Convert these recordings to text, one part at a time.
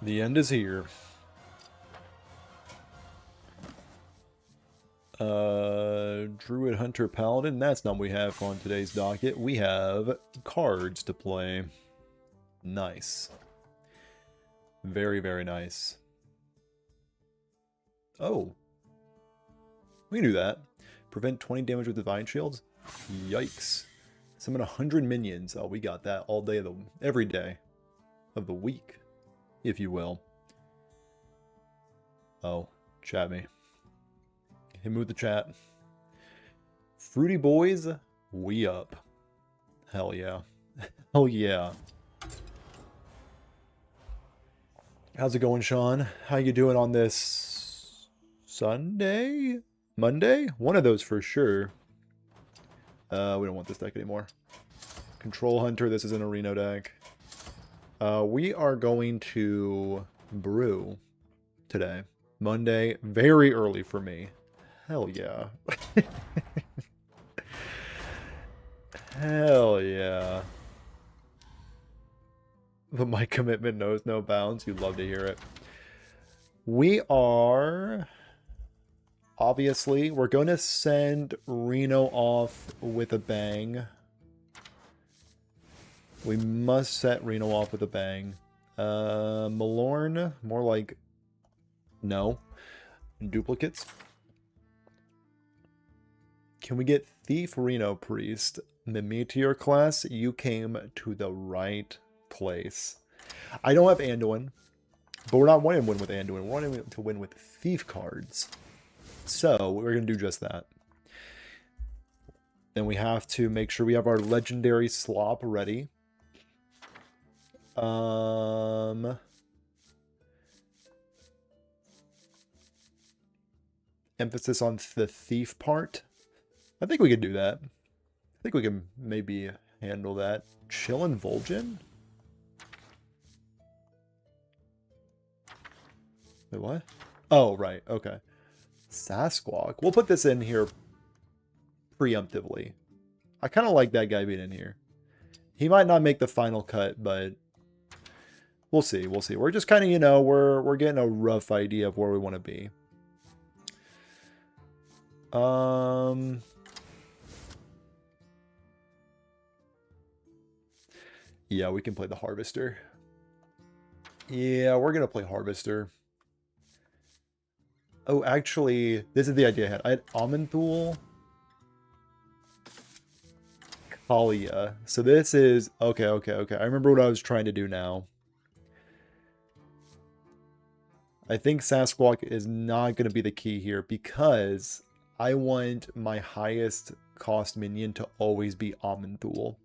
The end is here. Druid Hunter Paladin. That's not what we have on today's docket. We have cards to play. Nice. Very, very nice. Oh. We can do that. Prevent 20 damage with Divine Shields? Yikes. Summon 100 minions. Oh, we got that all day every day of the week, if you will. Oh, chat me. Hit me with the chat. Fruity boys, we up. Hell yeah. Hell yeah. How's it going, Sean? How you doing on this Sunday? Monday? One of those for sure. We don't want this deck anymore. Control Hunter, this is an Reno deck. We are going to brew today. Monday, very early for me. Hell yeah. Hell yeah. But my commitment knows no bounds. You'd love to hear it. We are... Obviously, we're going to send Reno off with a bang. We must set Reno off with a bang. Malorn, more like... No. Duplicates. Can we get Thief Reno Priest? The Meteor class, you came to the right place. I don't have Anduin, but we're not wanting to win with Anduin. We're wanting to win with Thief cards. So we're going to do just that. Then we have to make sure we have our legendary slop ready. Emphasis on the thief part. I think we could do that. I think we can maybe handle that. Chillin' Vol'jin? Wait, what? Oh, right. Okay. Sasquatch. We'll put this in here preemptively. I kind of like that guy being in here. He might not make the final cut, but we'll see. We'll see. We're just kind of, you know, we're getting a rough idea of where we want to be. Yeah, we can play the Harvester. Yeah, we're going to play Harvester. Oh, actually, this is the idea I had. I had Amanthul, Kalia. So this is... Okay. I remember what I was trying to do now. I think Sasquatch is not going to be the key here because I want my highest cost minion to always be Amanthul.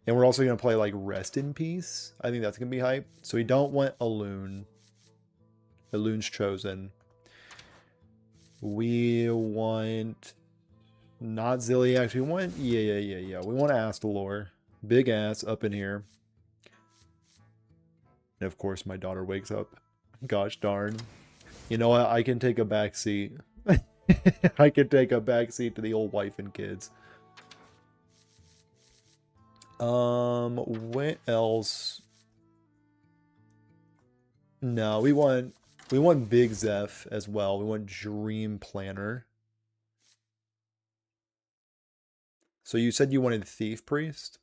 And we're also going to play like Rest in Peace. I think that's going to be hype. So we don't want Elune. Elune's chosen. We want not Ziliax. We want yeah. We want Astalor. Big ass up in here. And of course my daughter wakes up. Gosh darn. You know what? I can take a back seat. I can take a back seat to the old wife and kids. What else? No, we want Big Zeph as well. We want Dream Planner. So you said you wanted Thief Priest?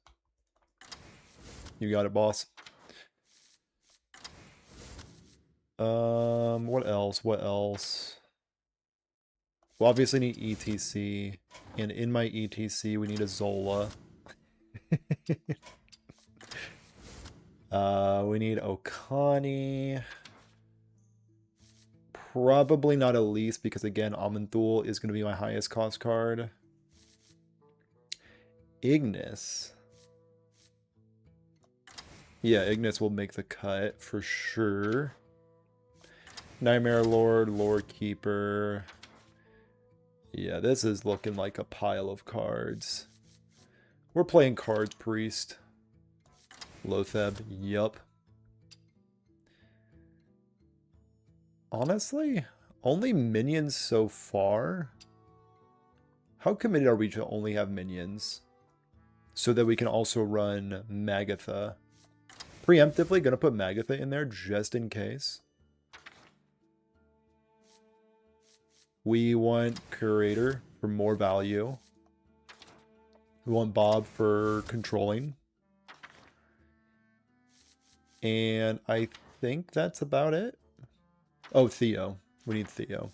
You got it, boss. What else? What else? We obviously need ETC. And in my ETC, we need a Zola. We need Okani. Probably not Elise because again, Amanthul is going to be my highest cost card. Ignis. Yeah, Ignis will make the cut for sure. Nightmare Lord, Lore Keeper. Yeah, this is looking like a pile of cards. We're playing Cards Priest. Lotheb, yup. Honestly, only minions so far. How committed are we to only have minions? So that we can also run Magatha. Preemptively gonna put Magatha in there just in case. We want Curator for more value. We want Bob for controlling. And I think that's about it. Oh, Theo. We need Theo.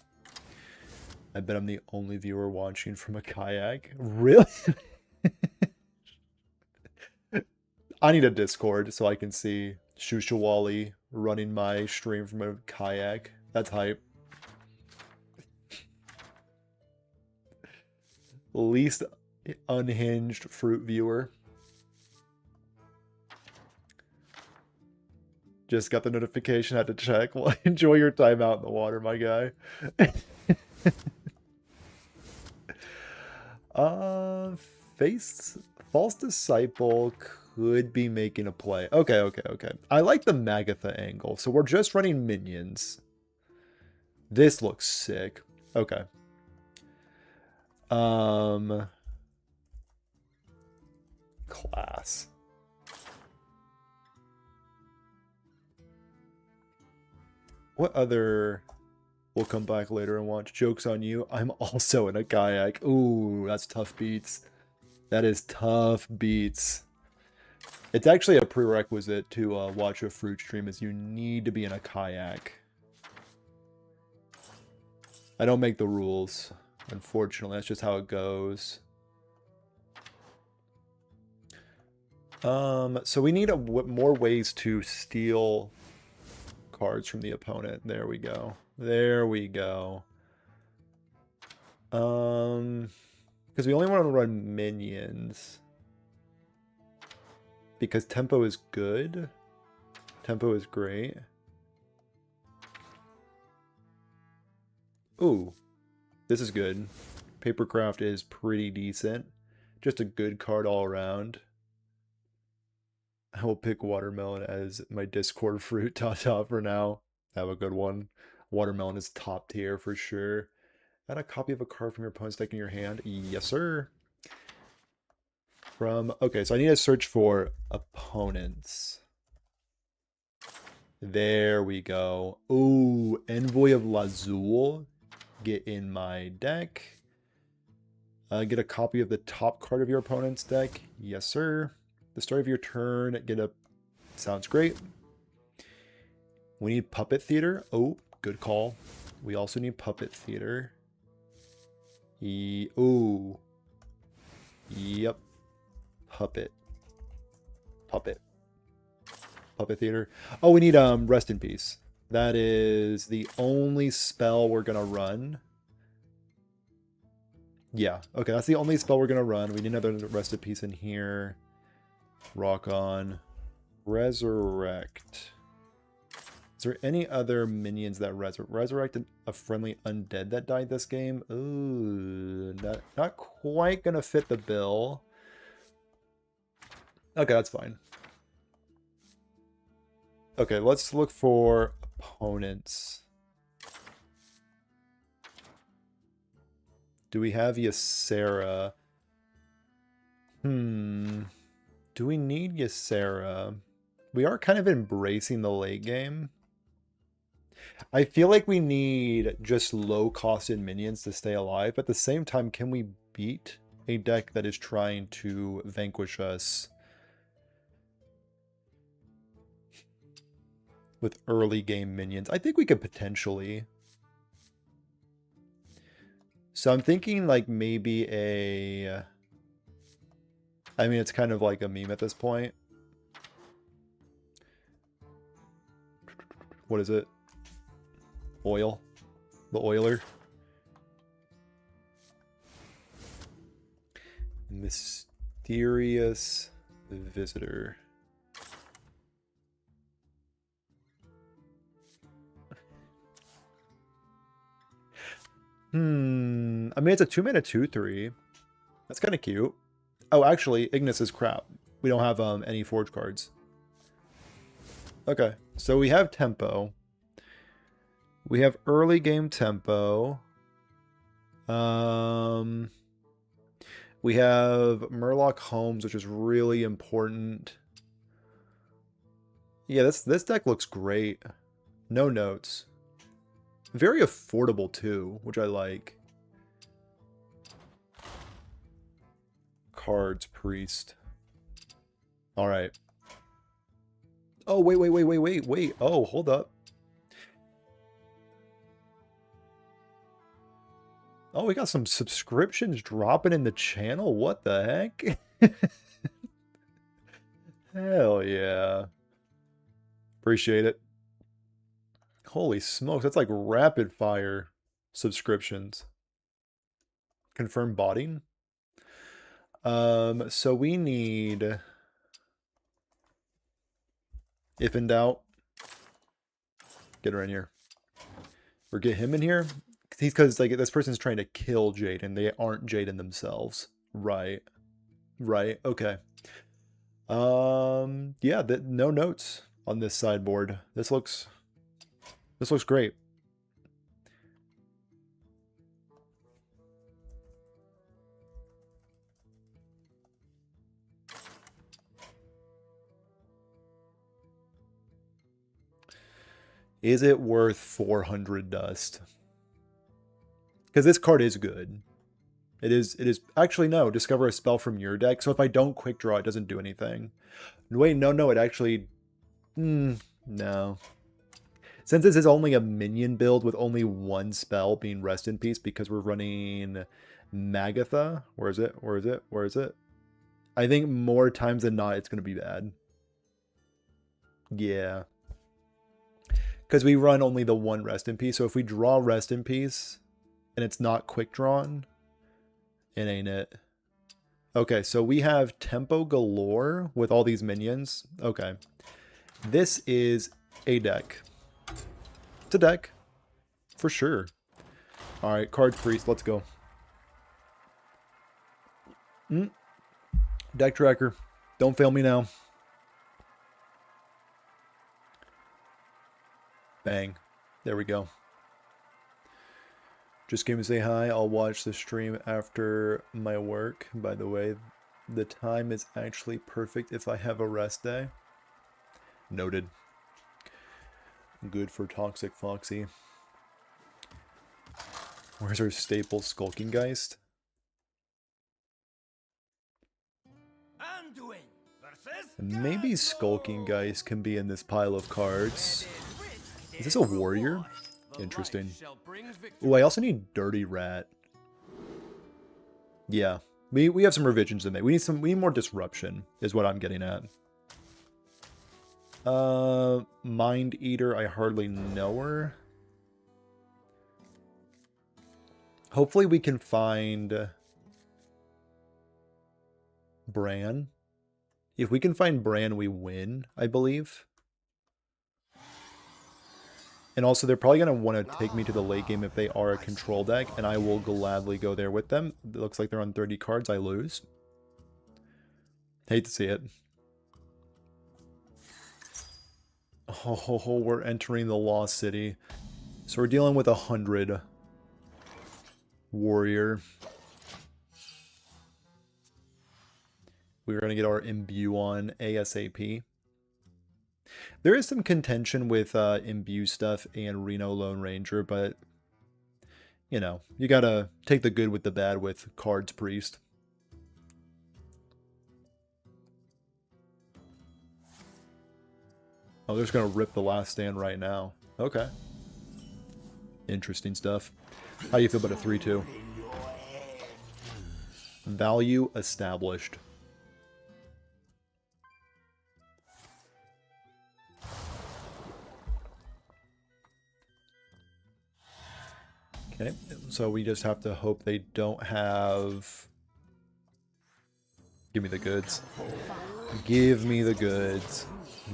I bet I'm the only viewer watching from a kayak. Really? I need a Discord so I can see Shushawali running my stream from a kayak. That's hype. Least unhinged fruit viewer. Just got the notification, had to check. Well, enjoy your time out in the water, my guy. False Disciple could be making a play. Okay. I like the Magatha angle. So we're just running minions. This looks sick. Okay. Class. What other... We'll come back later and watch. Joke's on you. I'm also in a kayak. Ooh, that's tough beats. That is tough beats. It's actually a prerequisite to watch a fruit stream is you need to be in a kayak. I don't make the rules. Unfortunately, that's just how it goes. So we need more ways to steal cards from the opponent. There we go. There we go. Because we only want to run minions. Because tempo is good. Tempo is great. Ooh. This is good. Papercraft is pretty decent. Just a good card all around. I will pick watermelon as my Discord fruit top for now. Have a good one. Watermelon is top tier for sure. Add a copy of a card from your opponent's deck in your hand. Yes, sir. Okay, so I need to search for opponents. There we go. Ooh, Envoy of Lazul. Get in my deck. Get a copy of the top card of your opponent's deck. Yes, sir. The start of your turn, get a... Sounds great. We need Puppet Theater. Oh, good call. We also need Puppet Theater. Ooh. Yep. Puppet Theater. Oh, we need Rest in Peace. That is the only spell we're gonna run. Yeah, okay, that's the only spell we're gonna run. We need another Rest in Peace in here. Rock on. Resurrect. Is there any other minions that resurrect a friendly undead that died this game? Ooh, not quite gonna fit the bill. Okay, that's fine. Okay, let's look for opponents. Do we have Ysera? Do we need Ysera? We are kind of embracing the late game. I feel like we need just low-costed minions to stay alive. But at the same time, can we beat a deck that is trying to vanquish us with early game minions? I think we could potentially. So I'm thinking like maybe a... I mean, it's kind of like a meme at this point. What is it? Oil? The Oiler? Mysterious Visitor. I mean, it's a 2-mana 2/3. That's kind of cute. Oh, actually, Ignis is crap. We don't have any Forge cards. Okay, so we have tempo. We have early game tempo. We have Murloc Holmes, which is really important. Yeah, this deck looks great. No notes. Very affordable too, which I like. Cards, priest. All right. Oh, wait. Oh, hold up. Oh, we got some subscriptions dropping in the channel. What the heck? Hell yeah. Appreciate it. Holy smokes, that's like rapid fire subscriptions. Confirm botting. So we need, if in doubt, get her in here. Or get him in here. Because like this person's trying to kill Jaden. They aren't Jaden themselves. Right. Right. Okay. Yeah, no notes on this sideboard. This looks great. Is it worth 400 dust? Because this card is good. It is actually no, discover a spell from your deck. So if I don't quick draw, it doesn't do anything. Wait, no, it actually no. Since this is only a minion build with only one spell being Rest in Peace because we're running Magatha. Where is it? I think more times than not it's going to be bad. Yeah. Because we run only the one Rest in Peace. So if we draw Rest in Peace and it's not quick drawn, it ain't it. Okay, so we have tempo galore with all these minions. Okay. This is a deck. It's a deck. For sure. Alright, card priest, let's go. Deck tracker. Don't fail me now. Bang. There we go. Just came to say hi. I'll watch the stream after my work. By the way, the time is actually perfect if I have a rest day. Noted. Good for Toxic Foxy. Where's our staple Skulking Geist? Maybe Skulking Geist can be in this pile of cards. Is this a warrior? Interesting. Oh, I also need Dirty Rat. Yeah. We have some revisions in there. We need more disruption, is what I'm getting at. Mind Eater, I hardly know her. Hopefully we can find Bran. If we can find Bran, we win, I believe. And also, they're probably going to want to take me to the late game if they are a control deck, and I will gladly go there with them. It looks like they're on 30 cards. I lose. Hate to see it. Oh, we're entering the Lost City. So we're dealing with 100 warrior. We're going to get our imbue on ASAP. There is some contention with imbue stuff and Reno Lone Ranger, but, you know, you gotta take the good with the bad with Cards Priest. Oh, they're just gonna rip the Last Stand right now. Okay. Interesting stuff. How do you feel about a 3-2? Value established. Okay, so we just have to hope they don't have... Give me the goods. Give me the goods.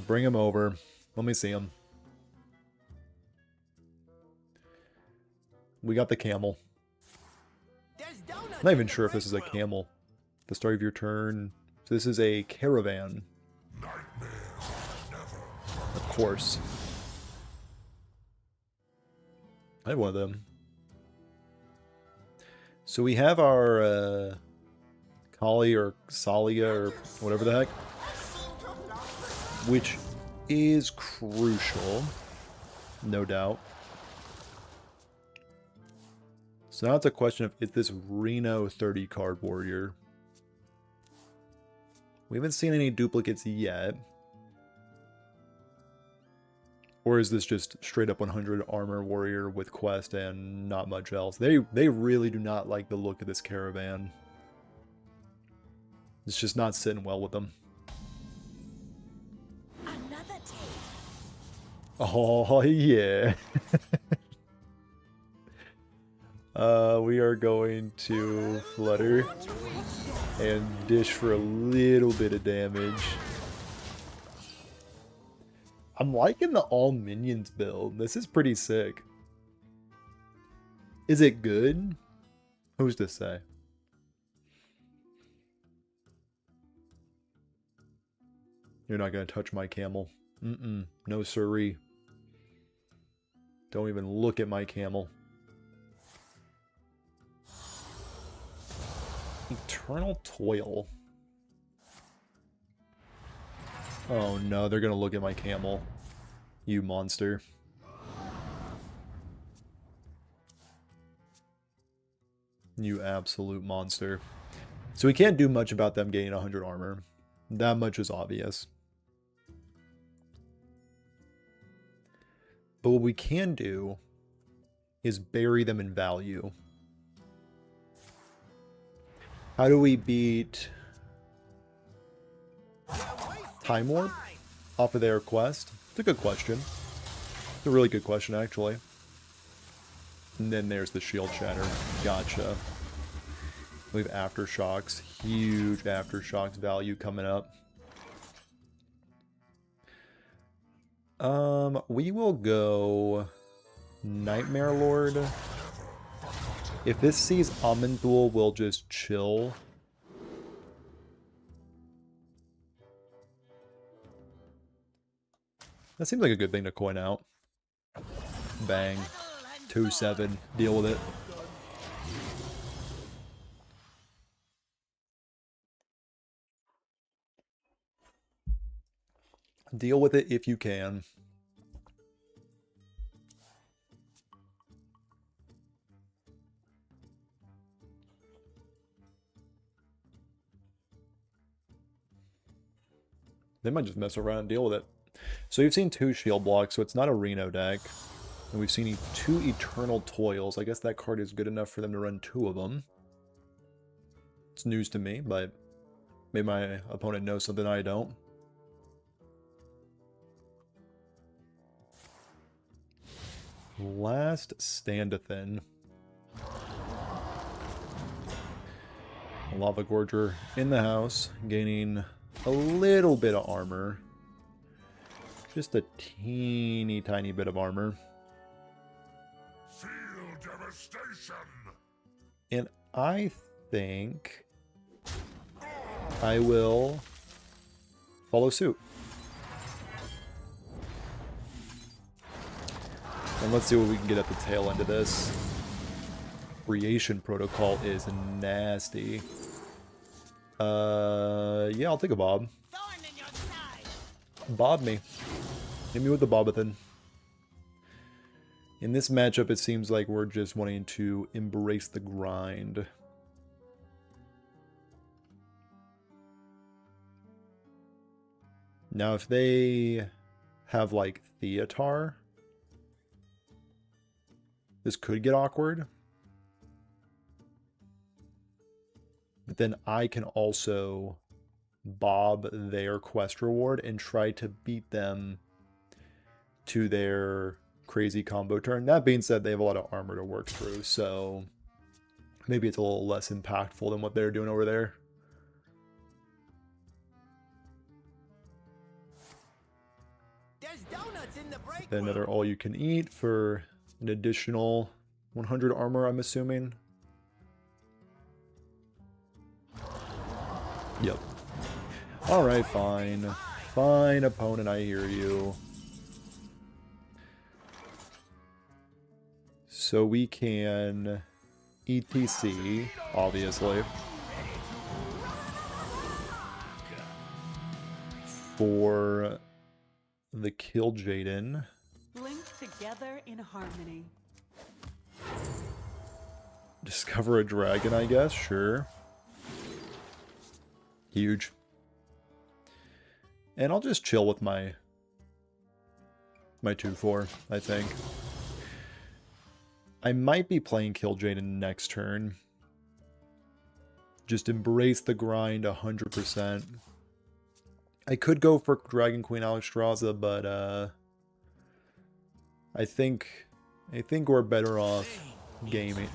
Bring them over. Let me see them. We got the camel. I'm not even sure if this is a camel. The start of your turn. So this is a caravan. Of course. I have one of them. So we have our Kali or Salia or whatever the heck, which is crucial, no doubt. So now it's a question of, is this Reno 30 card warrior? We haven't seen any duplicates yet. Or is this just straight up 100 armor warrior with quest and not much else? They really do not like the look of this caravan. It's just not sitting well with them. Another tape. Oh yeah. We are going to flutter and dish for a little bit of damage. I'm liking the all minions build. This is pretty sick. Is it good? Who's to say? You're not going to touch my camel. No siree. Don't even look at my camel. Eternal Toil. Oh no, they're going to look at my camel. You monster. You absolute monster. So we can't do much about them getting 100 armor. That much is obvious. But what we can do is bury them in value. How do we beat Time Warp off of their quest? It's a good question. It's a really good question, actually. And then there's the shield shatter. Gotcha. We have aftershocks. Huge aftershocks value coming up. We will go Nightmare Lord. If this sees Amanthul, we'll just chill. That seems like a good thing to coin out. Bang. 2-7. Deal with it. Deal with it if you can. They might just mess around and deal with it. So you've seen 2 shield blocks, so it's not a Reno deck. And we've seen 2 Eternal Toils. I guess that card is good enough for them to run 2 of them. It's news to me, but maybe my opponent knows something I don't. Last Standathan. Lava Gorger in the house, gaining a little bit of armor. Just a teeny tiny bit of armor. Feel devastation. And I think I will follow suit. And let's see what we can get at the tail end of this. Creation Protocol is nasty. Yeah, I'll take a bob. Bob me. Hit me with the Bobathan. In this matchup, it seems like we're just wanting to embrace the grind. Now, if they have, like, Theatar, this could get awkward. But then I can also bob their quest reward and try to beat them to their crazy combo turn. That being said, they have a lot of armor to work through, so maybe it's a little less impactful than what they're doing over there. There's donuts in the break Then room. another all-you-can-eat for an additional 100 armor, I'm assuming. Yep. Alright, fine. Fine, opponent, I hear you. So we can ETC, obviously. For the Kill Jaden. Linked together in harmony. Discover a dragon, I guess. Sure. Huge. And I'll just chill with my 2/4, I think. I might be playing Kill Jaden next turn. Just embrace the grind 100%. I could go for Dragon Queen Alexstrasza, but I think we're better off gaming.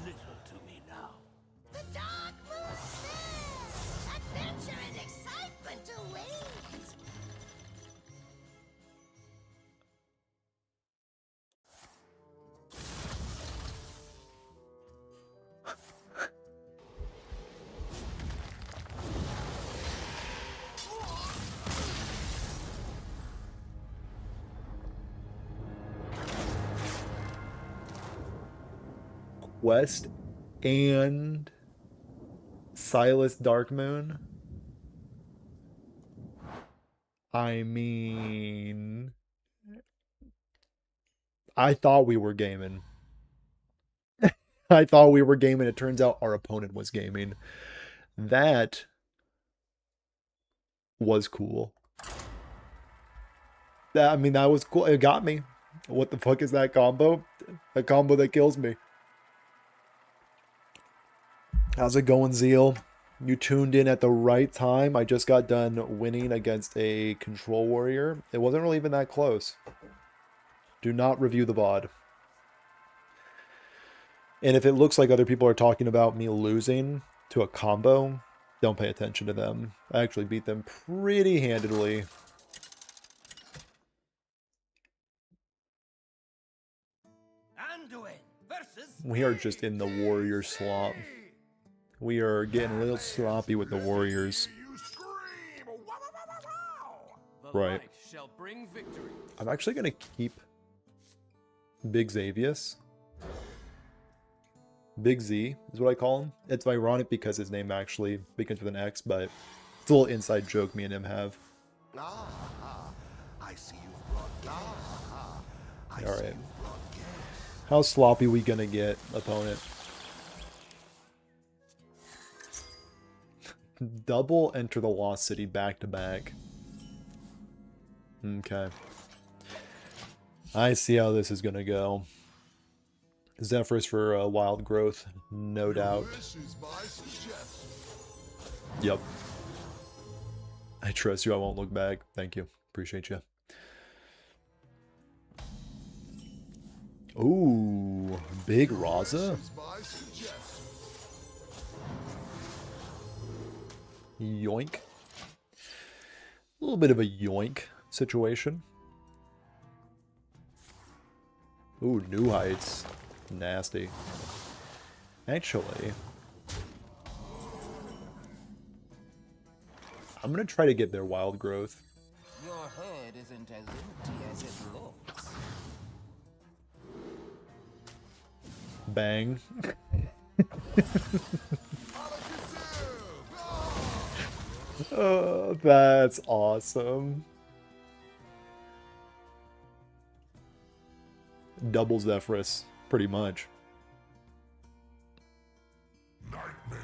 The dark moon says, adventure and excitement await. Quest and Silas Darkmoon. I mean, I thought we were gaming. I thought we were gaming. It turns out our opponent was gaming. That was cool. That was cool. It got me. What the fuck is that combo? A combo that kills me. How's it going, Zeal? You tuned in at the right time. I just got done winning against a control warrior. It wasn't really even that close. Do not review the VOD. And if it looks like other people are talking about me losing to a combo, don't pay attention to them. I actually beat them pretty handedly. Anduin versus We are just in the warrior slop. We are getting a little sloppy with the warriors. You scream! Wow, wow, wow, wow, wow. The Right. light shall bring victory. I'm actually going to keep Big Xavius. Big Z is what I call him. It's ironic because his name actually begins with an X, but it's a little inside joke me and him have. I see you've brought I see Alright. you've brought gas. How sloppy we going to get, opponent? Double Enter the Lost City back to back. Okay. I see how this is going to go. Zephyrus for wild growth, no doubt. This is my suggestion. Yep. I trust you. I won't look back. Thank you. Appreciate you. Ooh, big Raza. This is my suggestion. Yoink. A little bit of a yoink situation. Ooh, New Heights. Nasty. Actually, I'm going to try to get their wild growth. Your head isn't as empty as it looks. Bang. Oh, that's awesome. Double Zephyrus, pretty much. Nightmares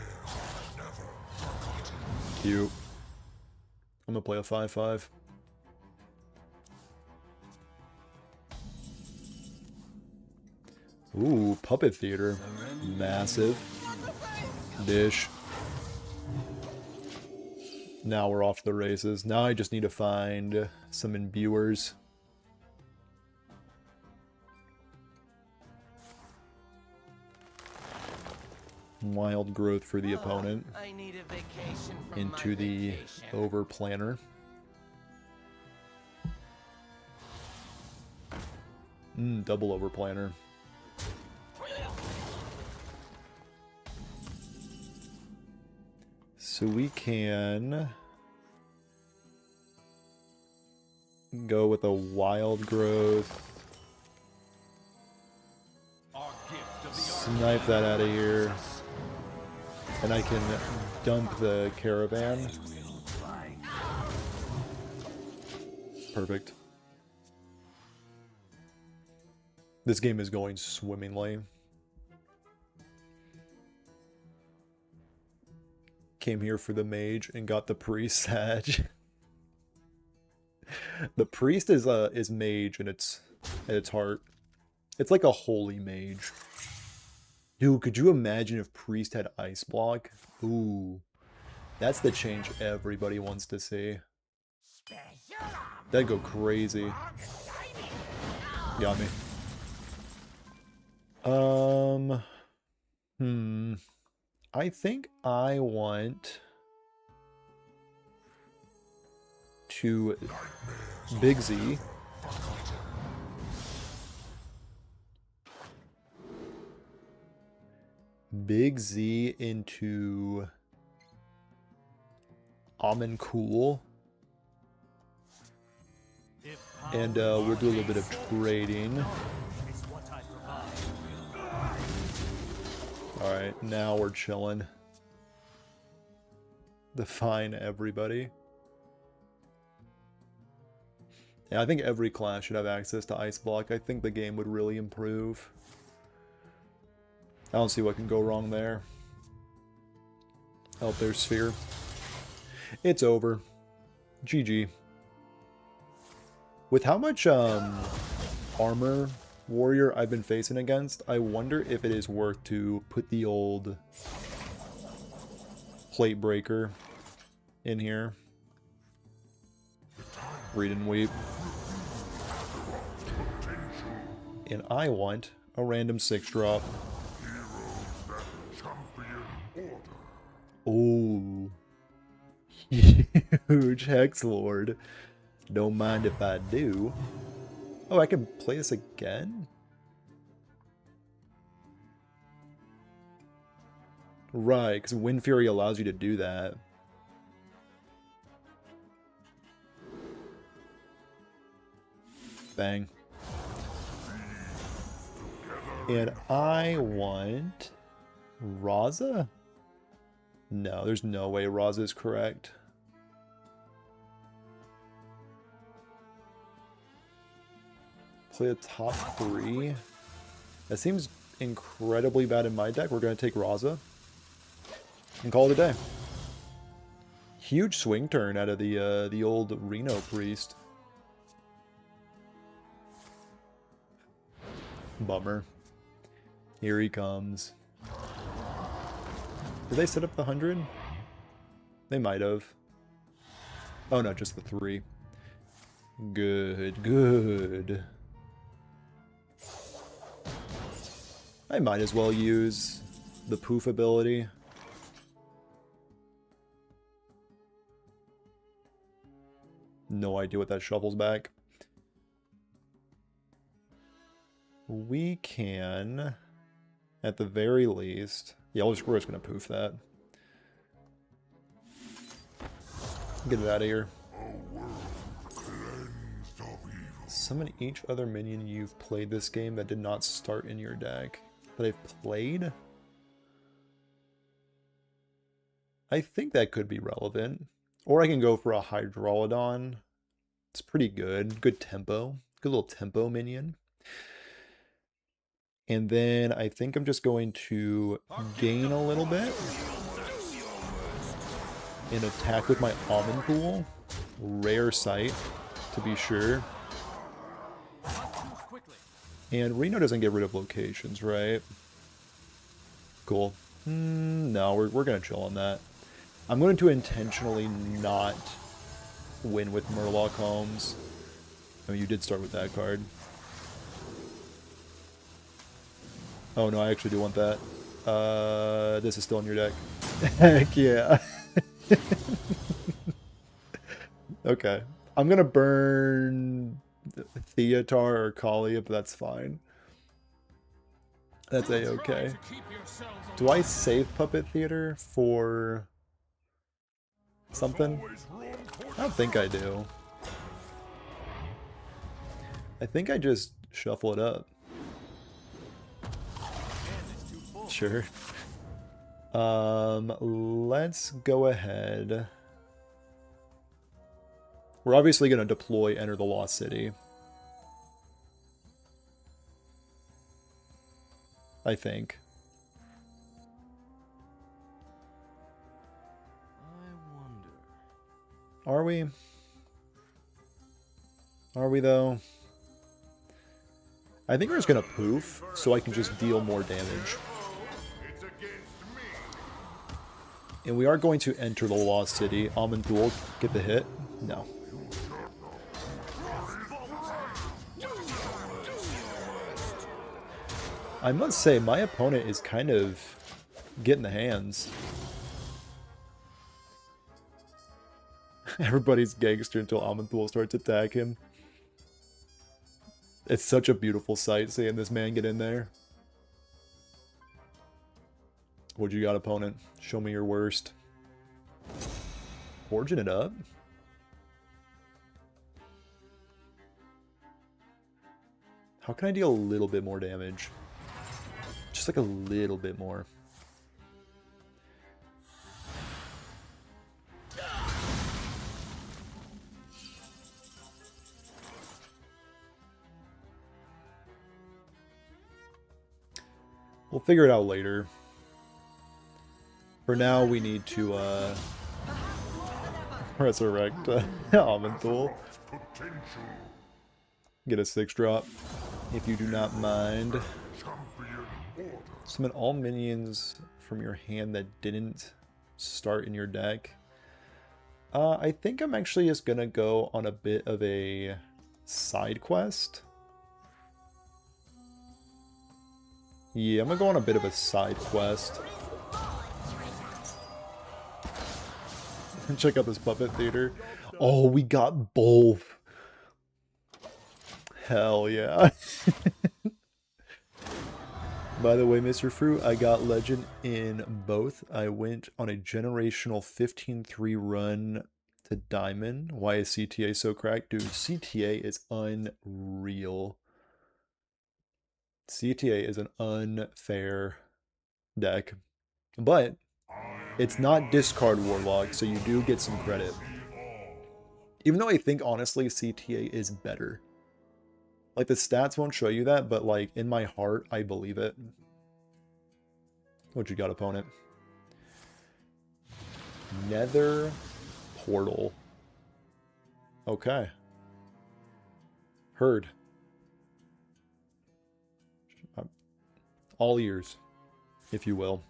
never forgotten. Cute. I'm gonna play a 5/5. Ooh, Puppet Theater. Massive. Dish. Now we're off to the races. Now I just need to find some imbuers. Wild growth for the opponent I need a vacation from into my the vacation. over planner. Double over planner. So we can go with a wild growth. Our gift of the Snipe that out of here. And I can dump the caravan. Perfect. This game is going swimmingly. Came here for the mage and got the priest Sag. The priest is mage and it's at its heart. It's like a holy mage. Dude, could you imagine if priest had ice block? Ooh. That's the change everybody wants to see. That'd go crazy. Got me. I think I want to Big Z. Big Z into Amen Cool. And we'll do a little bit of trading. Alright, now we're chilling. Define everybody. Yeah, I think every class should have access to Ice Block. I think the game would really improve. I don't see what can go wrong there. Oh, there's Sphere. It's over. GG. With how much armor warrior I've been facing against, I wonder if it is worth to put the old plate breaker in here. Read and weep. And I want a random 6-drop. Oh. Huge Hex Lord. Don't mind if I do. Oh, I can play this again? Right, because Wind Fury allows you to do that. Bang. And I want Raza? No, there's no way Raza is correct. Play a top 3. That seems incredibly bad in my deck. We're going to take Raza and call it a day. Huge swing turn out of the old Reno priest. Bummer. Here he comes. Did they set up the 100? They might have. Oh no, just the 3. Good, good. I might as well use the poof ability. No idea what that shuffles back. We can, at the very least... Yeah, we're just going to poof that. Get it out of here. Summon each other minion you've played this game that did not start in your deck. That I've played? I think that could be relevant. Or I can go for a Hydrolodon. It's pretty good. Good tempo. Good little tempo minion. And then I think I'm just going to gain a little bit. And attack with my Almond Pool. Rare sight, to be sure. And Reno doesn't get rid of locations, right? Cool. No, we're going to chill on that. I'm going to intentionally not win with Murloc Homes. I mean, you did start with that card. Oh no, I actually do want that. This is still in your deck. Heck yeah. Okay. I'm going to burn Theatar or Kalia, but that's fine. That's a-okay. Do I save Puppet Theater for something? I don't think I do. I think I just shuffle it up. Sure. Let's go ahead. We're obviously going to deploy Enter the Lost City. I think. I wonder. Are we? Are we though? I think we're just gonna poof so I can just deal more damage. It's against me. And we are going to enter the Lost City. Amanthul, get the hit? No. I must say, my opponent is kind of getting the hands. Everybody's gangster until Amanthul starts attacking him. It's such a beautiful sight seeing this man get in there. What you got, opponent? Show me your worst. Forging it up? How can I deal a little bit more damage? Just like a little bit more. We'll figure it out later. For now, we need to resurrect Amanthul. Get a 6-drop, if you do not mind. Summon all minions from your hand that didn't start in your deck. I think I'm actually just gonna go on a bit of a side quest. Yeah, I'm gonna go on a bit of a side quest. Check out this puppet theater. Oh, we got both. Hell yeah. By the way, Mr. Fruit, I got Legend in both. I went on a generational 15-3 run to Diamond. Why is CTA so cracked? Dude, CTA is unreal. CTA is an unfair deck. But it's not discard Warlock, so you do get some credit. Even though I think, honestly, CTA is better. Like, the stats won't show you that, but, like, in my heart, I believe it. What you got, opponent? Nether Portal. Okay. Heard. All ears, if you will.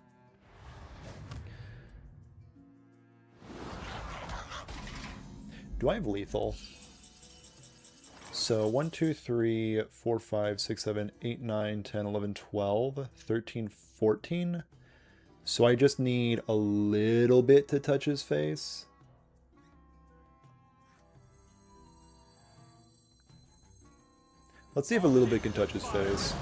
Do I have lethal? So 1, 2, 3, 4, 5, 6, 7, 8, 9, 10, 11, 12, 13, 14. So I just need a little bit to touch his face. Let's see if a little bit can touch his face.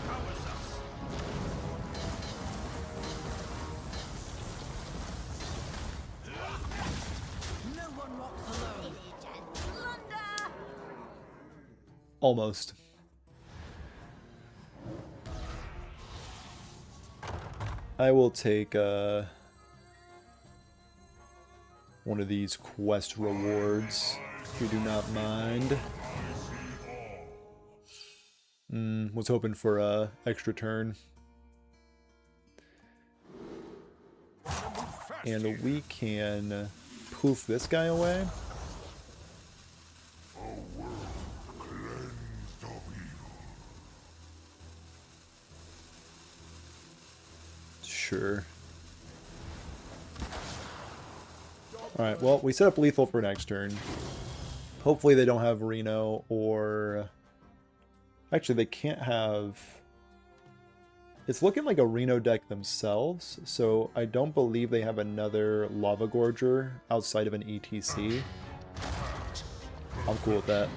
Almost. I will take one of these quest rewards, if you do not mind. Was hoping for a extra turn. And we can poof this guy away. Sure. Alright, well, we set up lethal for next turn. Hopefully they don't have Reno or... Actually, they can't have... It's looking like a Reno deck themselves, so I don't believe they have another Lava Gorger outside of an ETC. I'm cool with that.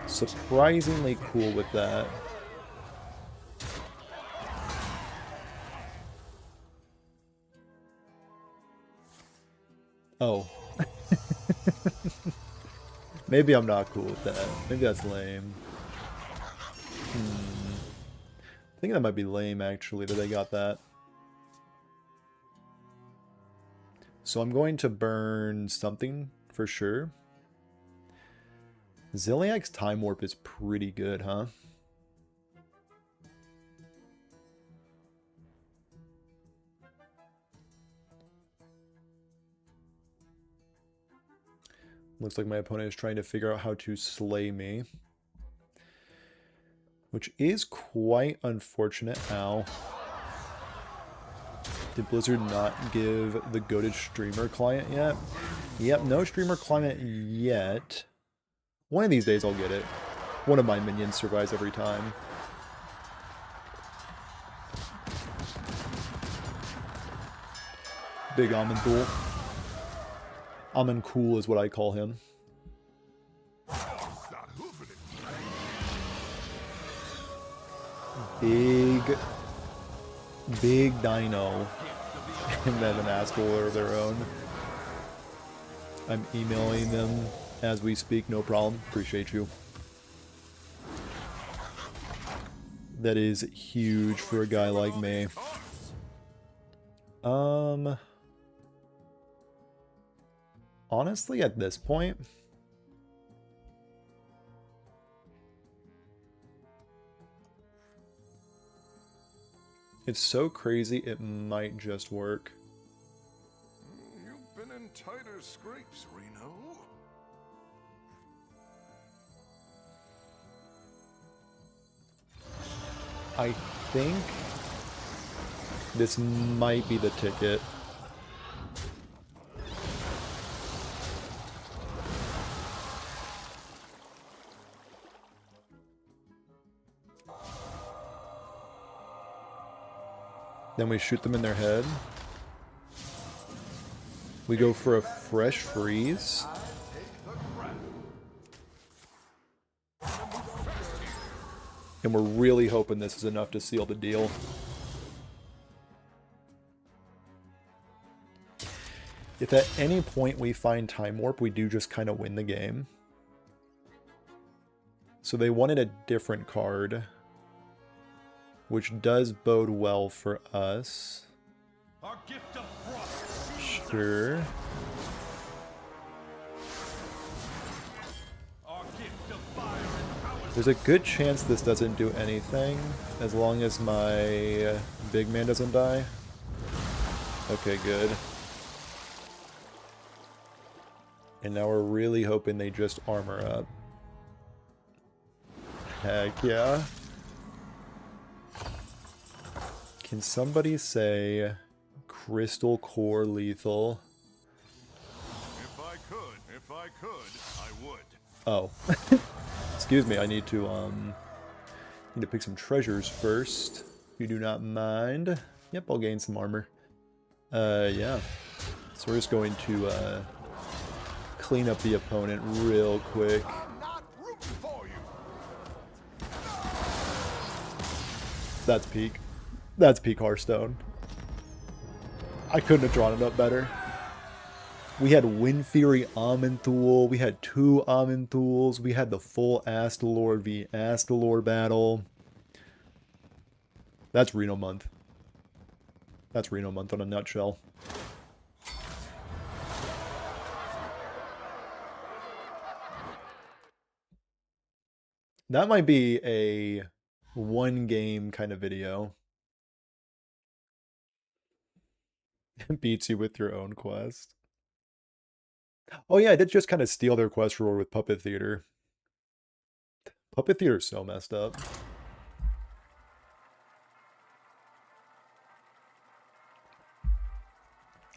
Surprisingly cool with that. Oh. Maybe I'm not cool with that. Maybe that's lame. I think that might be lame, actually, that they got that. So I'm going to burn something for sure. Zilliax's Time Warp is pretty good, huh? Looks like my opponent is trying to figure out how to slay me. Which is quite unfortunate. Ow. Did Blizzard not give the goated streamer client yet? Yep, no streamer client yet. One of these days I'll get it. One of my minions survives every time. Big Amanthul. Amancool is what I call him. Big dino. And then an Astor of their own. I'm emailing them as we speak, no problem. Appreciate you. That is huge for a guy like me. Honestly, at this point, it's so crazy it might just work. You've been in tighter scrapes, Reno. I think this might be the ticket. Then we shoot them in their head. We go for a fresh freeze. And we're really hoping this is enough to seal the deal. If at any point we find Time Warp, we do just kind of win the game. So they wanted a different card, which does bode well for us. Our gift of frost. Sure. Our gift of fire and power. There's a good chance this doesn't do anything, as long as my big man doesn't die. Okay, good. And now we're really hoping they just armor up. Heck yeah. Can somebody say Crystal Core lethal? If I could, I would. Oh. Excuse me, I need to pick some treasures first. If you do not mind. Yep, I'll gain some armor. Yeah. So we're just going to clean up the opponent real quick. I'm not rooting for you. That's peak. That's peak Hearthstone. I couldn't have drawn it up better. We had Wind Fury Amanthul. We had 2 Amanthuls. We had the full Astalor v Astalor battle. That's Reno Month. That's Reno Month on a nutshell. That might be a one game kind of video. Beats you with your own quest. Oh yeah, I did just kind of steal their quest reward with Puppet Theater. Puppet Theater is so messed up.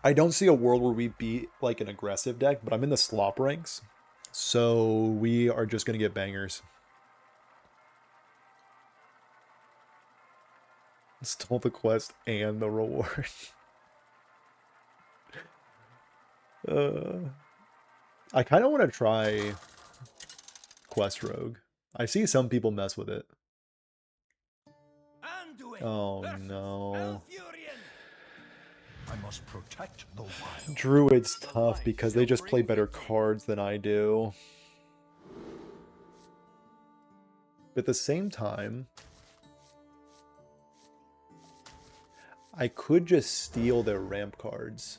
I don't see a world where we beat like an aggressive deck, but I'm in the slop ranks. So we are just going to get bangers. Stole the quest and the reward. I kind of want to try Quest Rogue. I see some people mess with it. Anduin Oh versus no. Malfurion. I must protect the wild. Druid's tough because they just play better cards than I do. But at the same time, I could just steal their ramp cards.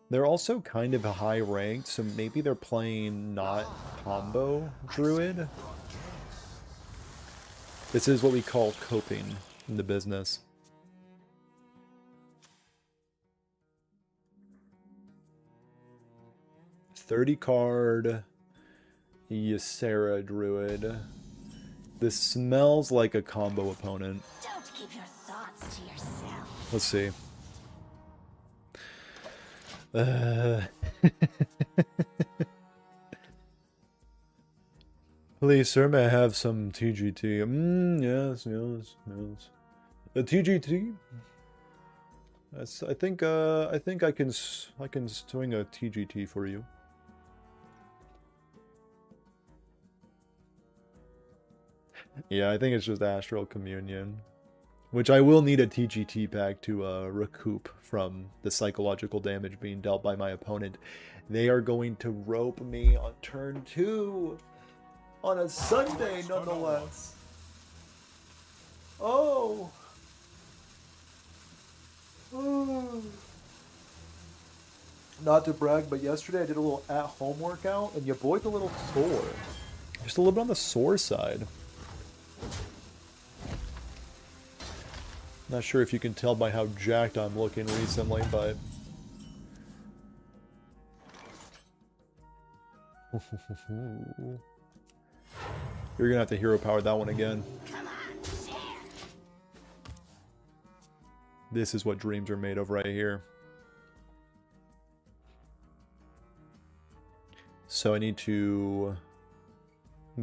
They're also kind of high ranked, so maybe they're playing not combo Druid. This is what we call coping in the business. $30 card Ysera Druid. This smells like a combo opponent. Don't keep your thoughts to yourself. Let's see. Please, sir, may I have some TGT? Yes. A TGT? That's, I think I can swing a TGT for you. Yeah, I think it's just Astral Communion. Which I will need a TGT pack to recoup from the psychological damage being dealt by my opponent. They are going to rope me on turn 2. On a Sunday, nonetheless. Oh! Not to brag, but yesterday I did a little at-home workout, and your boy's a little sore. Just a little bit on the sore side. Not sure if you can tell by how jacked I'm looking recently, but... You're gonna have to hero power that one again. Come on, share. This is what dreams are made of right here. So I need to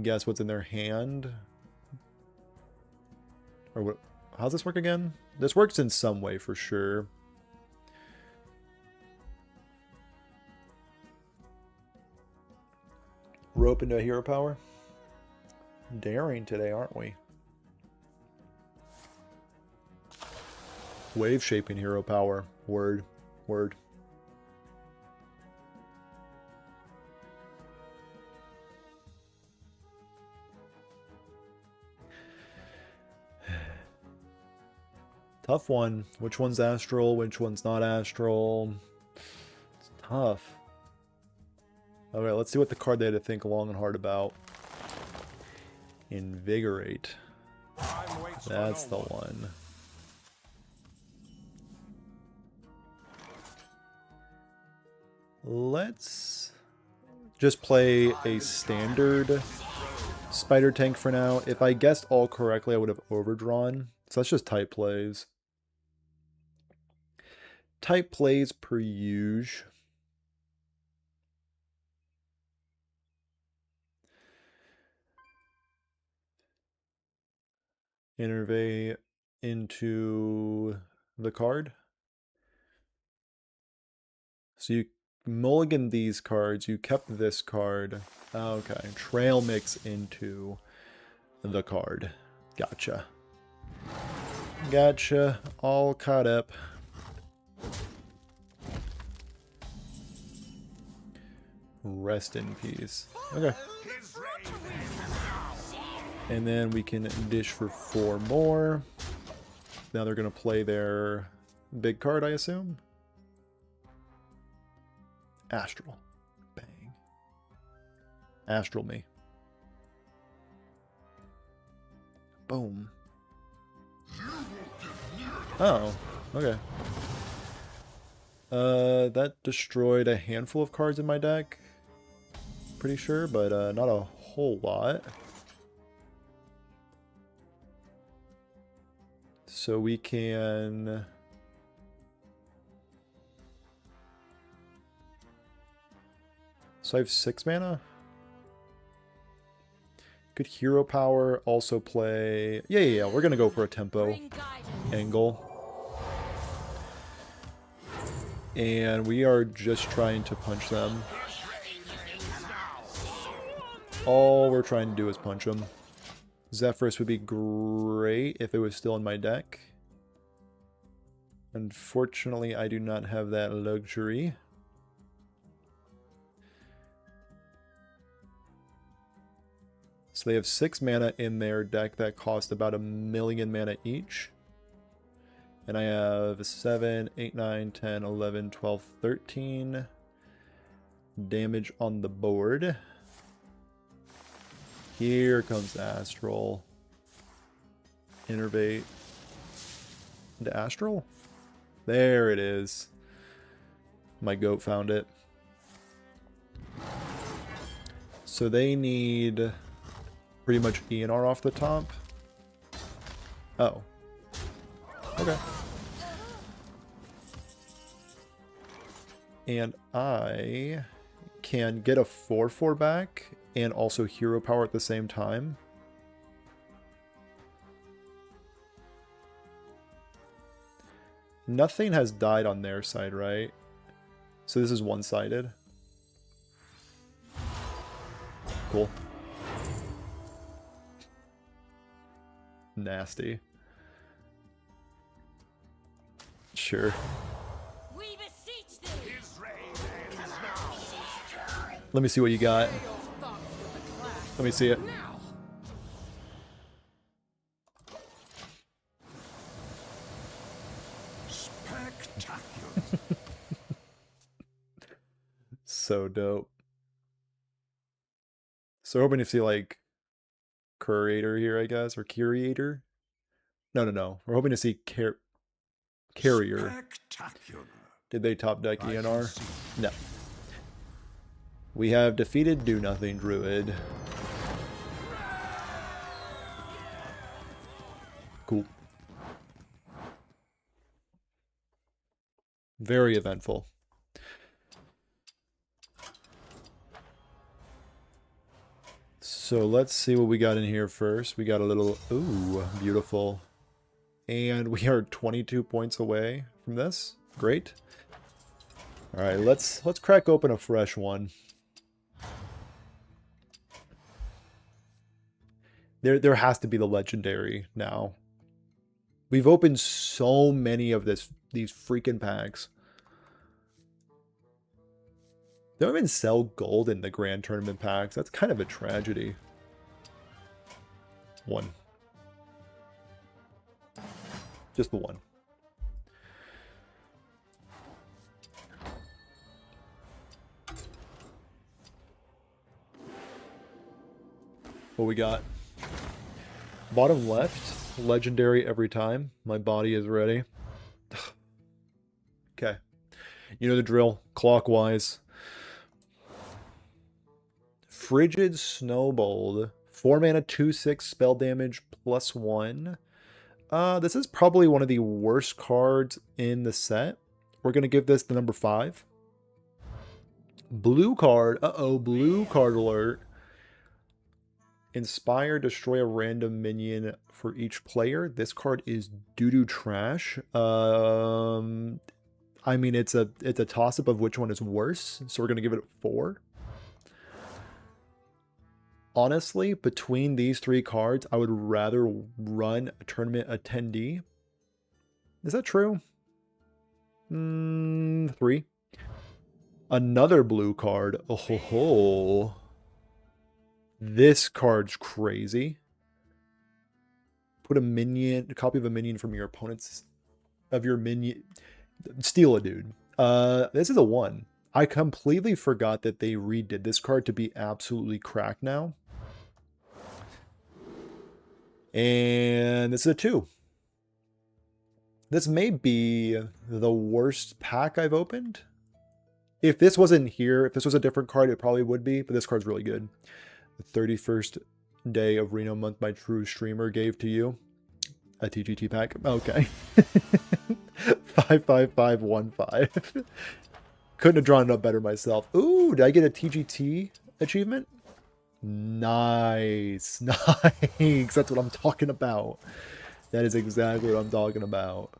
guess what's in their hand. Or what? How's this work again? This works in some way for sure. Rope into a hero power. Daring today, aren't we? Wave shaping hero power. Word. Word. Tough one. Which one's astral? Which one's not astral? It's tough. Alright, let's see what the card they had to think long and hard about. Invigorate. That's the one. Let's just play a standard spider tank for now. If I guessed all correctly, I would have overdrawn. So that's just type plays. Type plays per usual. Innervate into the card. So you mulligan these cards. You kept this card. Okay. Trail mix into the card. Gotcha. Gotcha. All caught up. Rest in peace. Okay. And then we can dish for 4 more. Now they're going to play their big card, I assume. Astral. Bang. Astral me. Boom. Oh, okay. That destroyed a handful of cards in my deck. Pretty sure, but not a whole lot. So we can... So I have 6 mana? Could hero power also play... Yeah. We're going to go for a tempo angle. And we are just trying to punch them. All we're trying to do is punch them. Zephyrus would be great if it was still in my deck. Unfortunately, I do not have that luxury. So they have 6 mana in their deck that cost about 1,000,000 mana each. And I have 7, 8, 9, 10, 11, 12, 13 damage on the board. Here comes Astral. Innervate into Astral. There it is. My goat found it. So they need pretty much ENR off the top. Oh. Okay. And I can get a 4/4 back and also hero power at the same time. Nothing has died on their side, right? So this is one-sided. Cool. Nasty. Sure. We beseech thee. Let me see what you got. Let me see it. Spectacular. So dope. So hoping to see like curator here, I guess, or curator. No. We're hoping to see carrier. Spectacular. Did they top deck I can ENR? see. No. We have defeated Do Nothing Druid. Cool. Very eventful. So let's see what we got in here first. We got a little... Ooh, beautiful. And we are 22 points away from this. Great. Alright, let's crack open a fresh one. There has to be the legendary now. We've opened so many of these freaking packs. They don't even sell gold in the Grand Tournament packs. That's kind of a tragedy. One. Just the one. What we got? Bottom left, legendary every time. My body is ready. Okay. You know the drill. Clockwise. Frigid Snowbold. 4 mana, 2/6 spell damage, +1. This is probably one of the worst cards in the set. We're going to give this the number 5. Blue card. Uh-oh, blue card alert. Inspire, destroy a random minion for each player. This card is doo-doo trash. I mean, it's a toss-up of which one is worse, so we're going to give it a 4. Honestly, between these 3 cards, I would rather run a tournament attendee. Is that true? 3. Another blue card. Oh ho ho. This card's crazy. Put a copy of a minion from your opponent's, minion. Steal a dude. This is a 1. I completely forgot that they redid this card to be absolutely cracked now. And this is a 2. This may be the worst pack I've opened. If this wasn't here, if this was a different card, it probably would be, but this card's really good. The 31st day of Reno Month, my true streamer gave to you. A TGT pack. Okay. 55515. Couldn't have drawn it up better myself. Ooh, did I get a TGT achievement? Nice. Nice. That's what I'm talking about. That is exactly what I'm talking about.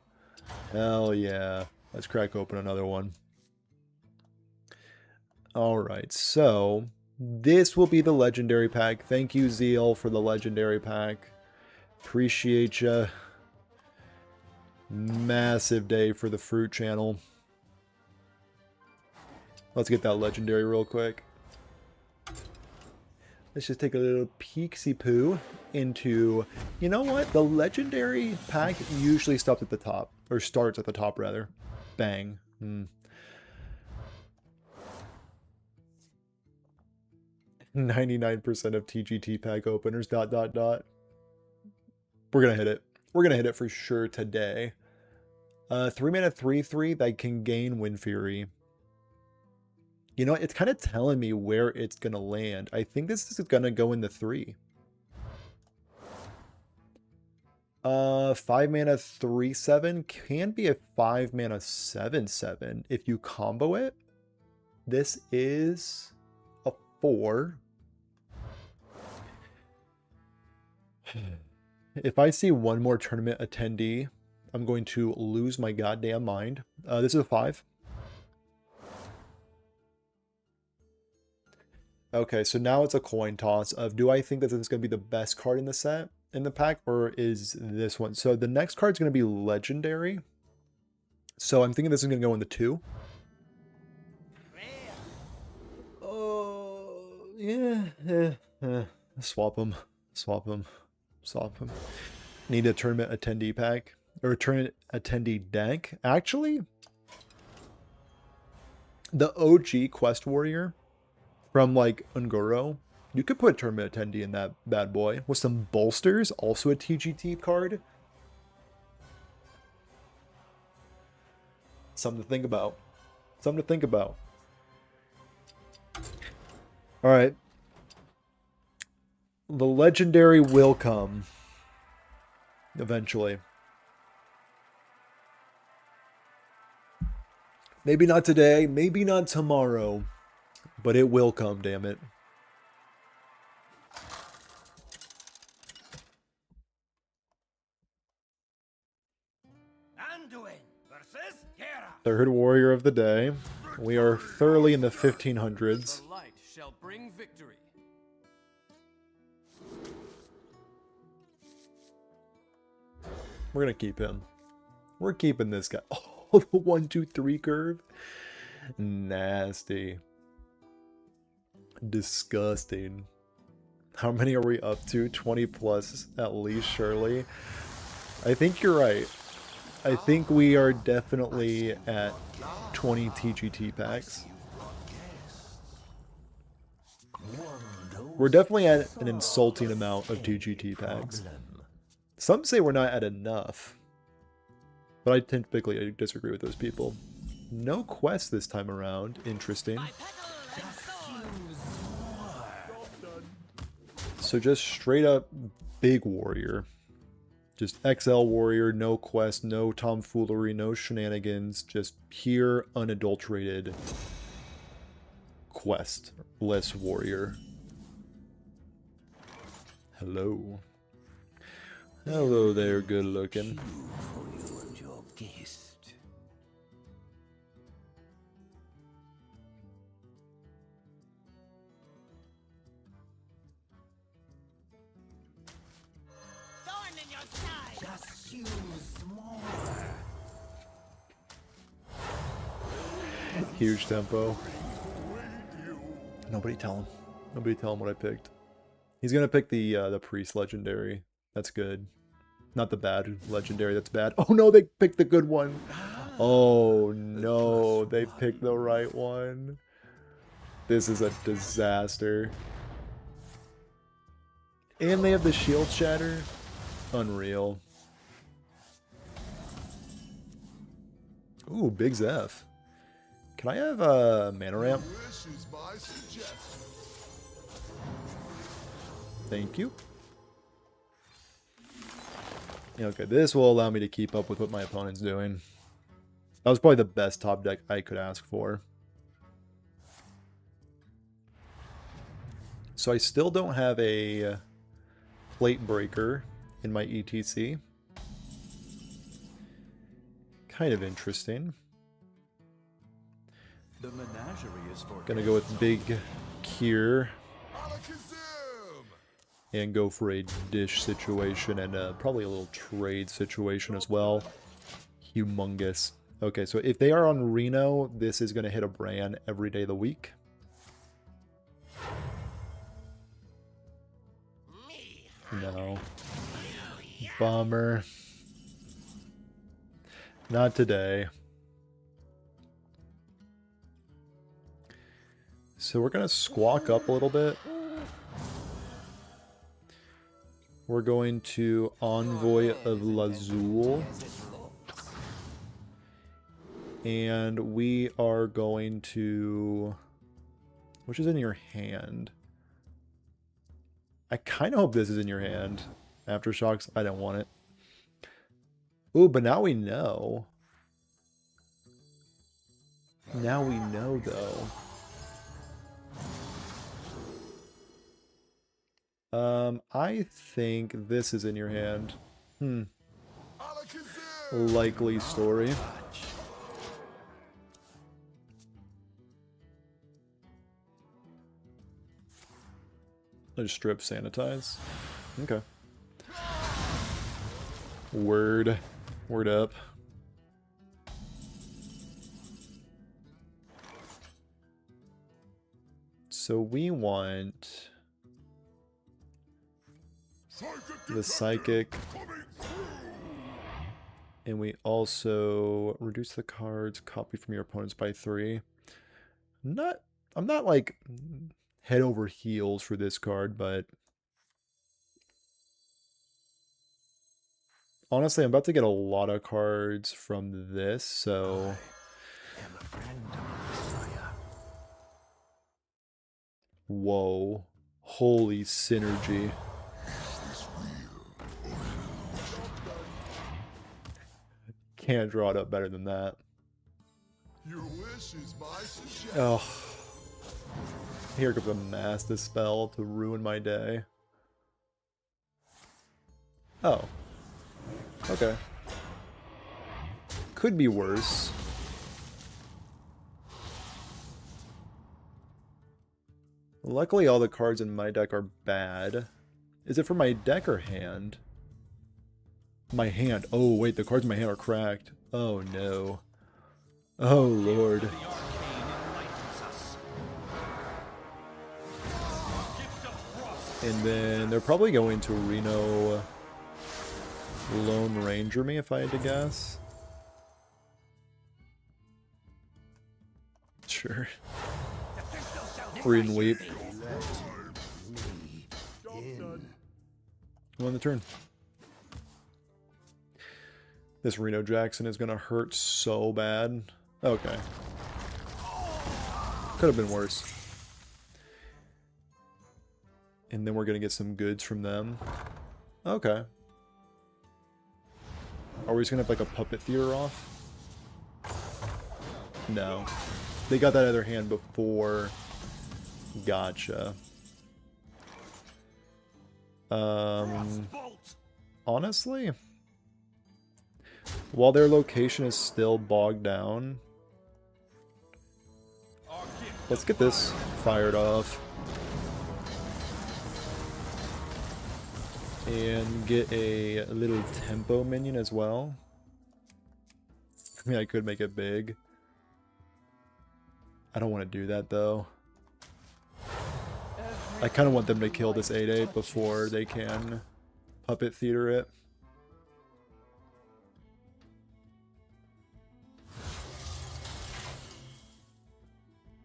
Hell yeah. Let's crack open another one. Alright, so this will be the legendary pack. Thank you, Zeal, for the legendary pack. Appreciate ya. Massive day for the fruit channel. Let's get that legendary real quick. Let's just take a little peeksy-poo into... You know what? The legendary pack usually stops at the top. Or starts at the top, rather. Bang. 99% of TGT pack openers, ... We're gonna hit it. We're going to hit it for sure today. 3 mana 3/3 that can gain Wind Fury. You know, it's kind of telling me where it's going to land. I think this is going to go in the 3. 5 mana 3/7 can be a 5 mana 7/7 if you combo it. This is a 4. If I see one more tournament attendee, I'm going to lose my goddamn mind. This is a 5. Okay, so now it's a coin toss of, do I think that this is going to be the best card in the set, in the pack, or is this one? So the next card's going to be legendary. So I'm thinking this is going to go in the 2. Oh, yeah. Swap them. Swap them. Swap them. Need a tournament attendee pack. Or a tournament attendee deck. Actually, the OG Quest Warrior from like Ungoro, you could put tournament attendee in that bad boy with some bolsters, also a TGT card. Something to think about. Something to think about. All right. The legendary will come eventually. Maybe not today, maybe not tomorrow, but it will come, damn it. Anduin versus Hera. Third warrior of the day. We are thoroughly in the 1500s. The light shall bring victory. We're gonna keep him. We're keeping this guy. Oh, the 1, 2, 3 curve. Nasty. Disgusting. How many are we up to? 20 plus at least, surely. I think you're right. I think we are definitely at 20 TGT packs. We're definitely at an insulting amount of TGT packs. Some say we're not at enough, but I typically disagree with those people. No quest this time around. Interesting. So just straight up big warrior. Just XL warrior, no quest, no tomfoolery, no shenanigans. Just pure, unadulterated questless warrior. Hello. Hello there, good looking. Thorn in your side. Huge tempo. Nobody tell him. Nobody tell him what I picked. He's gonna pick the priest legendary. That's good. Not the bad legendary. That's bad. Oh no, they picked the good one. Oh no, they picked the right one. This is a disaster. And they have the shield shatter. Unreal. Ooh, big Zeph. Can I have a mana ramp? Thank you. Okay, this will allow me to keep up with what my opponent's doing. That was probably the best top deck I could ask for. So I still don't have a plate breaker in my ETC. Kind of interesting. The menagerie is for Gonna go with big Kier and go for a dish situation and probably a little trade situation as well. Humongous. Okay, so if they are on Reno, this is going to hit a brand every day of the week. No. Bummer. Not today. So we're going to squawk up a little bit. We're going to Envoy of Lazul. As it looks. And we are going to... Which is in your hand? I kind of hope this is in your hand. Aftershocks, I don't want it. Ooh, but now we know. Now we know, though. I think this is in your hand. Likely story. Let's strip sanitize. Okay. Word. Word up. So we want the psychic, and we also reduce the cards copy from your opponents by 3. I'm not like head over heels for this card, but honestly, I'm about to get a lot of cards from this, so whoa, holy synergy. Can't draw it up better than that. Your wish is my suggestion. Oh, here comes a Mass Dispel to ruin my day. Oh, okay. Could be worse. Luckily, all the cards in my deck are bad. Is it for my deck or hand? My hand. Oh, wait, the cards in my hand are cracked. Oh, no. Oh, Lord. The arcane enlightens us. Gift of frost. And then they're probably going to Reno Lone Ranger me, if I had to guess. Sure. Read and weep. On the turn. This Reno Jackson is gonna hurt so bad. Okay. Could have been worse. And then we're gonna get some goods from them. Okay. Are we just gonna have like a puppet theater off? No. They got that other hand before. Gotcha. Honestly, while their location is still bogged down, let's get this fired off. And get a little tempo minion as well. I mean, I could make it big. I don't want to do that, though. I kind of want them to kill this 8/8 before they can puppet theater it.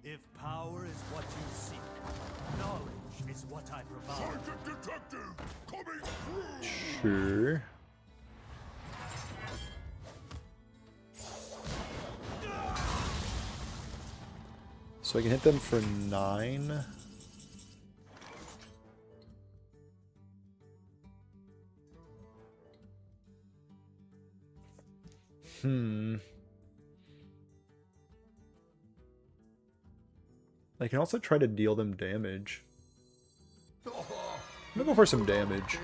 If power is what you seek, knowledge is what I provide. Psychic detective coming through. Sure. So I can hit them for 9. I can also try to deal them damage. I'm gonna go for some damage.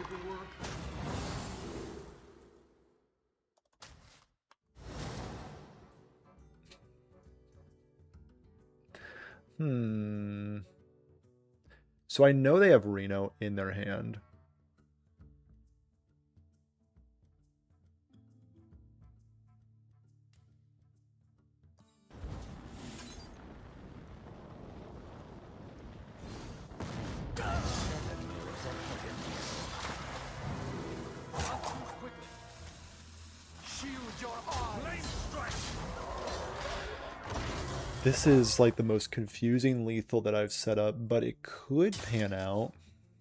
So I know they have Reno in their hand. This is like the most confusing lethal that I've set up, but it could pan out.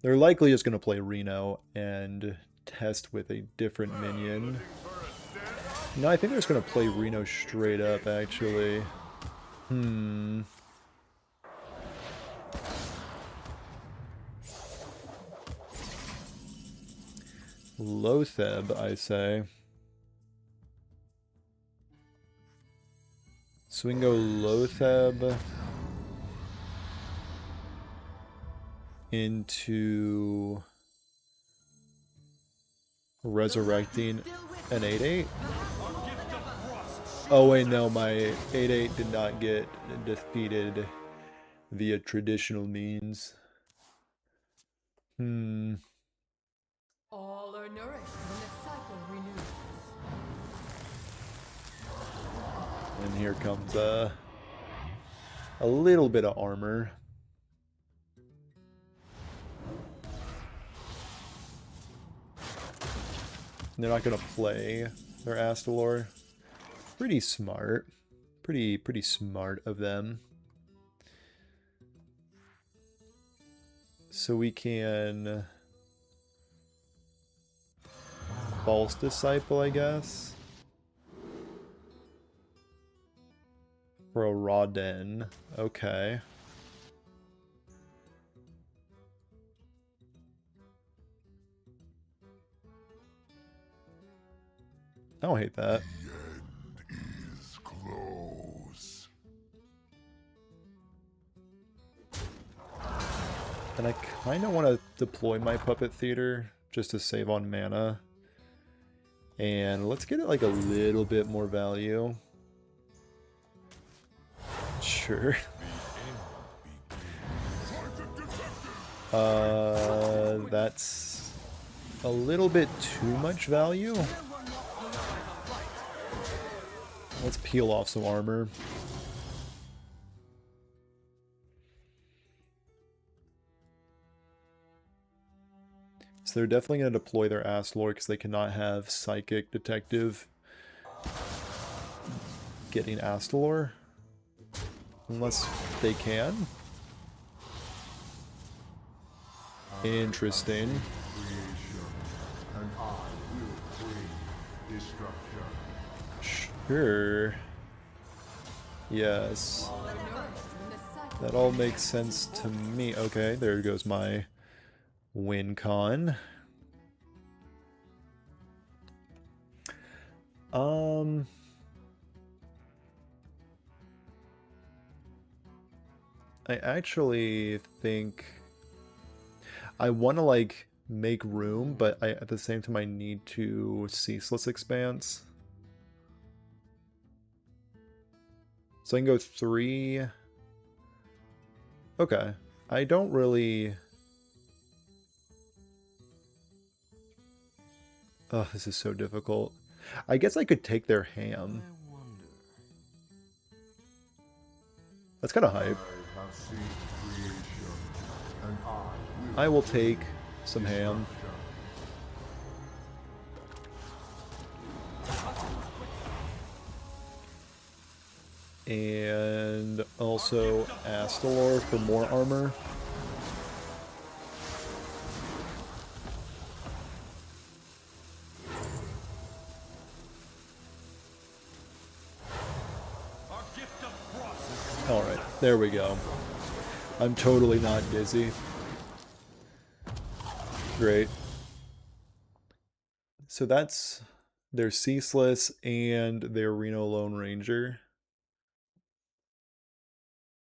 They're likely just going to play Reno and test with a different minion. No, I think they're just going to play Reno straight up, actually. Lotheb, I say. Swingo Lotheb into resurrecting an 8/8. Oh wait, no, my 8/8 did not get defeated via traditional means. All are nourished when the cycle renews. And here comes a little bit of armor. They're not gonna play their Astalor. Pretty smart. Pretty smart of them. So we can false disciple, I guess. For a Rawden. Okay. I don't hate that. The end is close. And I kind of want to deploy my Puppet Theater just to save on mana. And let's get it like a little bit more value. Sure. That's a little bit too much value. Let's peel off some armor. So they're definitely going to deploy their Astalor because they cannot have Psychic Detective getting Astalor. Unless they can. Interesting. And I will bring destruction. Sure. Yes. That all makes sense to me. Okay, there goes my win con. I actually think I want to like make room, but at the same time I need to Ceaseless Expanse. So I can go 3. Okay. I don't really... Oh, this is so difficult. I guess I could take their ham. That's kind of hype. I have seen creation, and I will take some ham. And also Astalor for more armor. Alright, there we go. I'm totally not dizzy. Great. So that's their Ceaseless and their Reno Lone Ranger.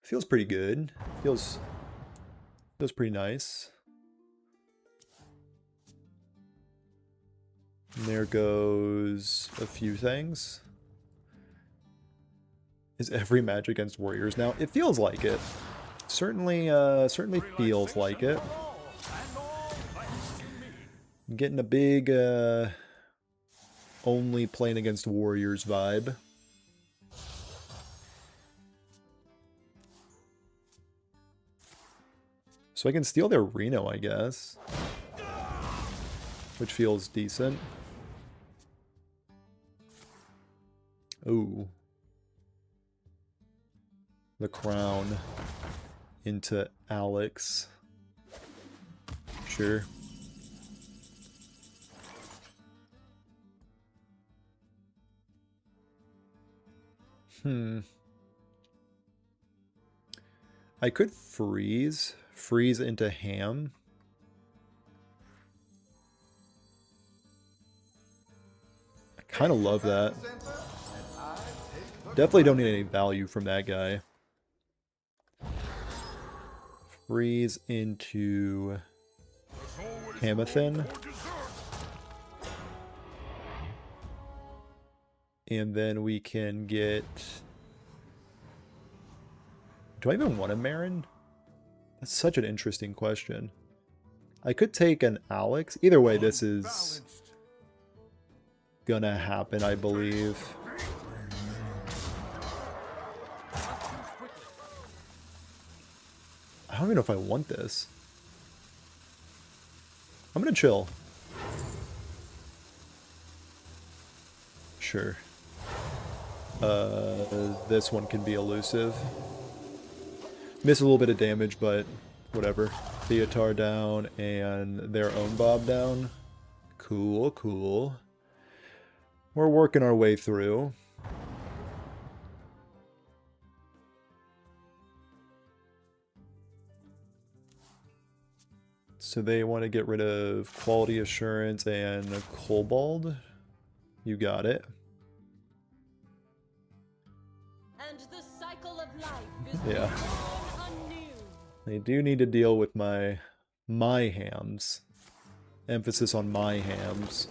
Feels pretty good. Feels pretty nice. And there goes a few things. Is every match against Warriors now? It feels like it. Certainly feels like it. Getting a big only playing against Warriors vibe. So I can steal their Reno, I guess. Which feels decent. Ooh. The crown into Alex. sure. I could freeze into ham. I kind of love that. Definitely don't need any value from that guy. Freeze into Hamathan. And then we can get... Do I even want a Marin? That's such an interesting question. I could take an Alex. Either way, this is gonna happen, I believe. I don't even know if I want this. I'm gonna chill. Sure. This one can be elusive. Miss a little bit of damage, but whatever. Theotar down and their own Bob down. Cool, cool. We're working our way through. So they want to get rid of quality assurance and Kobold. You got it. And the cycle of life is Yeah. born anew. They do need to deal with my hams. Emphasis on my hams.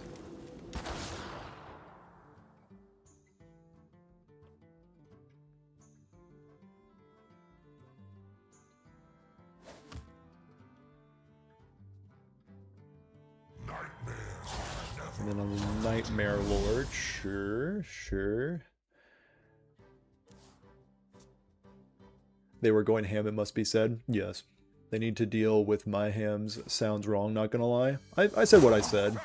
And then a Nightmare Lord. Sure, sure. They were going ham, it must be said. Yes. They need to deal with my hams. Sounds wrong, not gonna lie. I said what I said.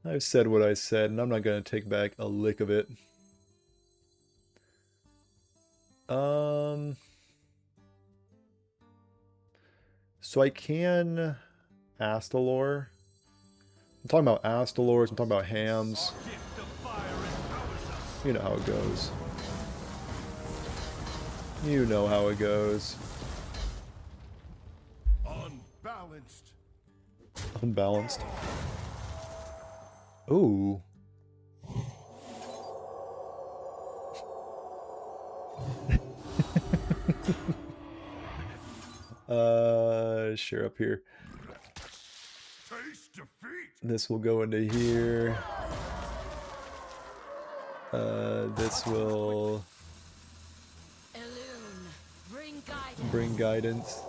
I've said what I said, and I'm not gonna take back a lick of it. So I can Astalor. I'm talking about Astalors, I'm talking about hams. You know how it goes. You know how it goes. Unbalanced. Unbalanced. Ooh. Sure, up here. Taste defeat. This will go into here. This will bring guidance.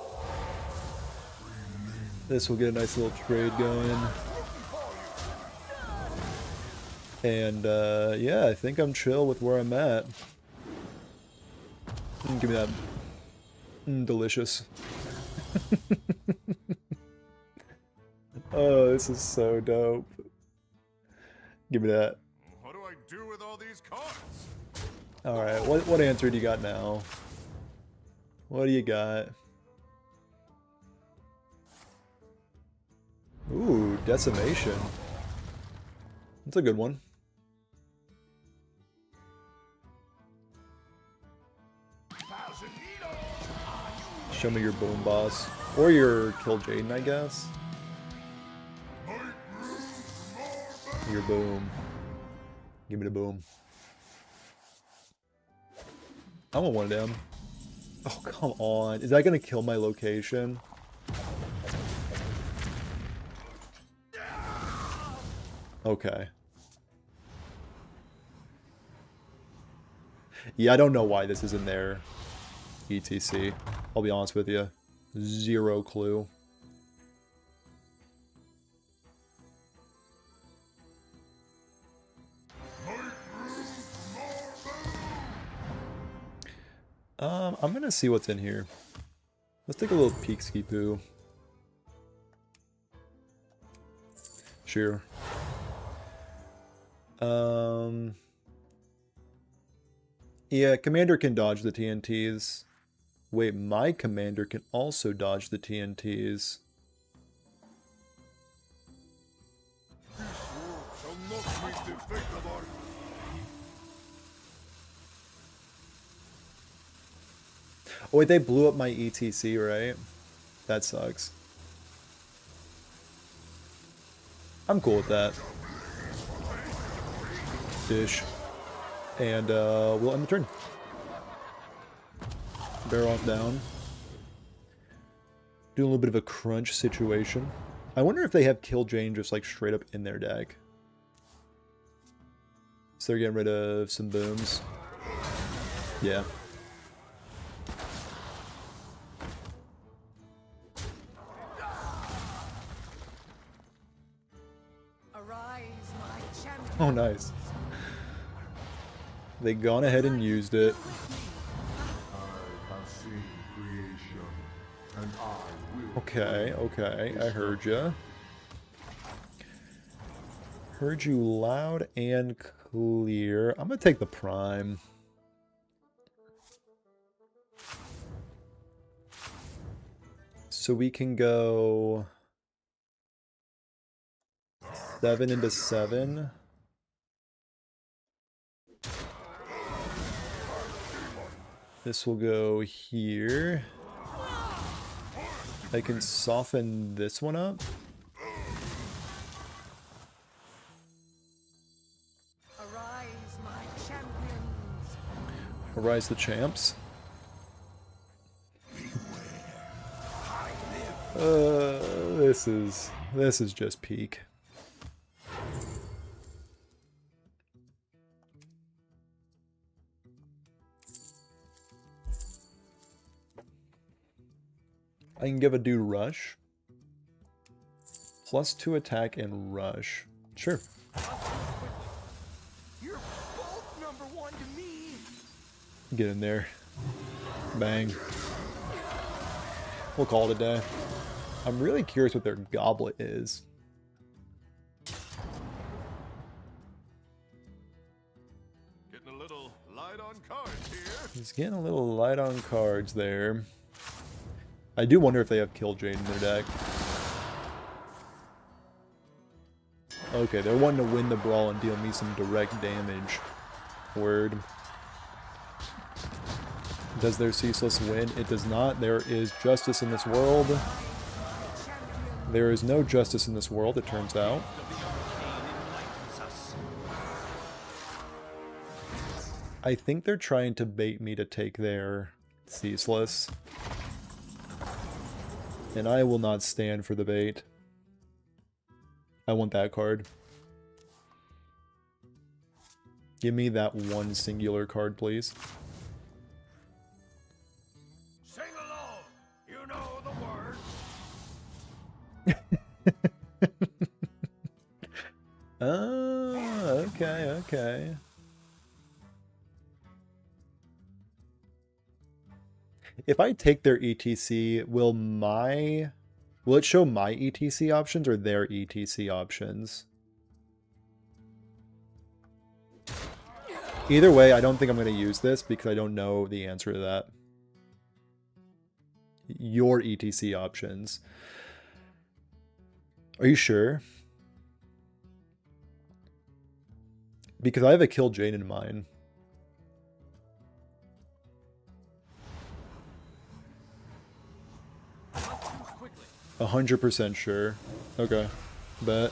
This will get a nice little trade going. And, yeah, I think I'm chill with where I'm at. Give me that. Delicious. Oh, this is so dope. Give me that. What do I do with all these cards? Alright, what answer do you got now? What do you got? Ooh, Decimation. That's a good one. Show me your boom boss. Or your kill Jaden, I guess. Your boom. Give me the boom. I want one of them. Oh, come on. Is that going to kill my location? Okay. Yeah, I don't know why this is in there. ETC. I'll be honest with you. Zero clue. I'm gonna see what's in here. Let's take a little peek, ski poo. Sure. Yeah, commander can dodge the TNTs. Wait, my commander can also dodge the TNTs. This world shall not meet the fate of our... Oh wait, they blew up my ETC, right? That sucks. I'm cool with that. Dish. And we'll end the turn. Barrel off down. Doing a little bit of a crunch situation. I wonder if they have Kill Jane just like straight up in their deck. So they're getting rid of some booms. Yeah. Arise, my champion. Oh, nice. They gone ahead and used it. I have seen creation, and I will... Okay, okay, I heard ya. Heard you loud and clear. I'm gonna take the prime. So we can go 7 into 7. This will go here. I can soften this one up. Arise, my champions. Arise the champs. This is just peak. I can give a dude rush. +2 attack and rush. Sure. You're both number one to me. Get in there. Bang. We'll call it a day. I'm really curious what their goblet is. Getting a little light on cards here. He's getting a little light on cards there. I do wonder if they have Kill Jade in their deck. Okay, they're wanting to win the brawl and deal me some direct damage. Word. Does their Ceaseless win? It does not. There is justice in this world. There is no justice in this world, it turns out. I think they're trying to bait me to take their Ceaseless. And I will not stand for the bait. I want that card. Give me that one singular card, please. Sing along. You know the words. Oh, okay, okay. If I take their ETC, will it show my ETC options or their ETC options? Either way, I don't think I'm going to use this because I don't know the answer to that. Your ETC options. Are you sure? Because I have a Kill Jane in mind. Quickly. 100% sure. Okay. Bet.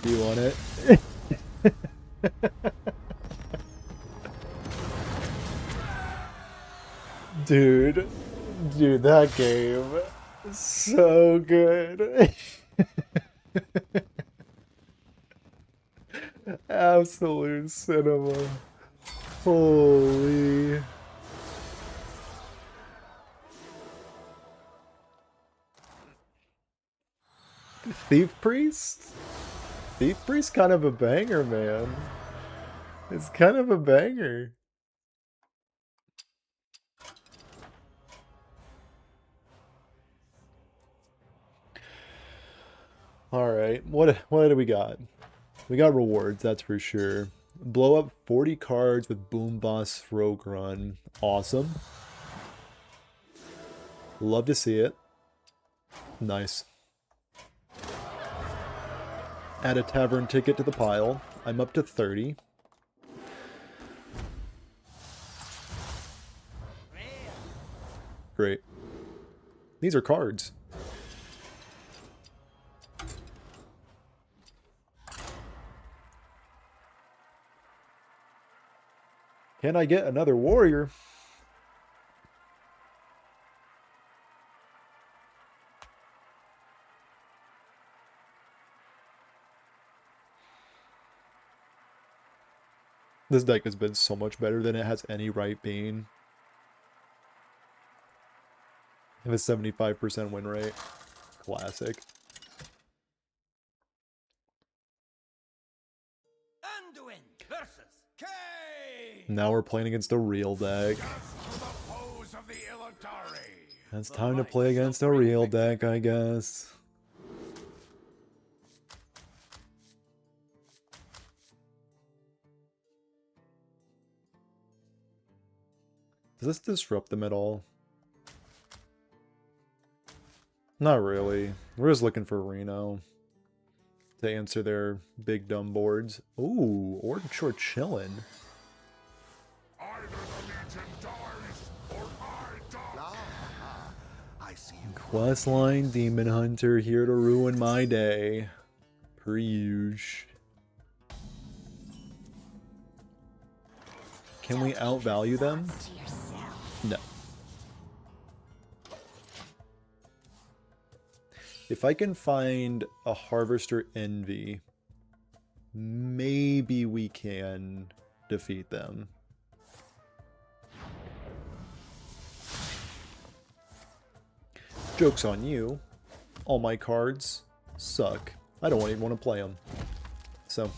Do you want it? Dude, that game, so good. Absolute cinema. Holy. Thief Priest? Thief Priest's kind of a banger, man. It's kind of a banger. Alright, what do we got? We got rewards, that's for sure. Blow up 40 cards with Boom Boss Rogue Run. Awesome. Love to see it. Nice. Add a tavern ticket to the pile. I'm up to 30. Great. These are cards. Can I get another warrior? This deck has been so much better than it has any right being. I have a 75% win rate. Classic. Anduin versus K. Now we're playing against a real deck. It's time to play against a real deck, I guess. Does this disrupt them at all? Not really. We're just looking for Reno to answer their big dumb boards. Ooh, Orchard chillin'. Questline Demon Hunter here to ruin my day. Per usual. Can we outvalue them? No. If I can find a Harvester Envy, maybe we can defeat them. Joke's on you. All my cards suck. I don't even want to play them. So,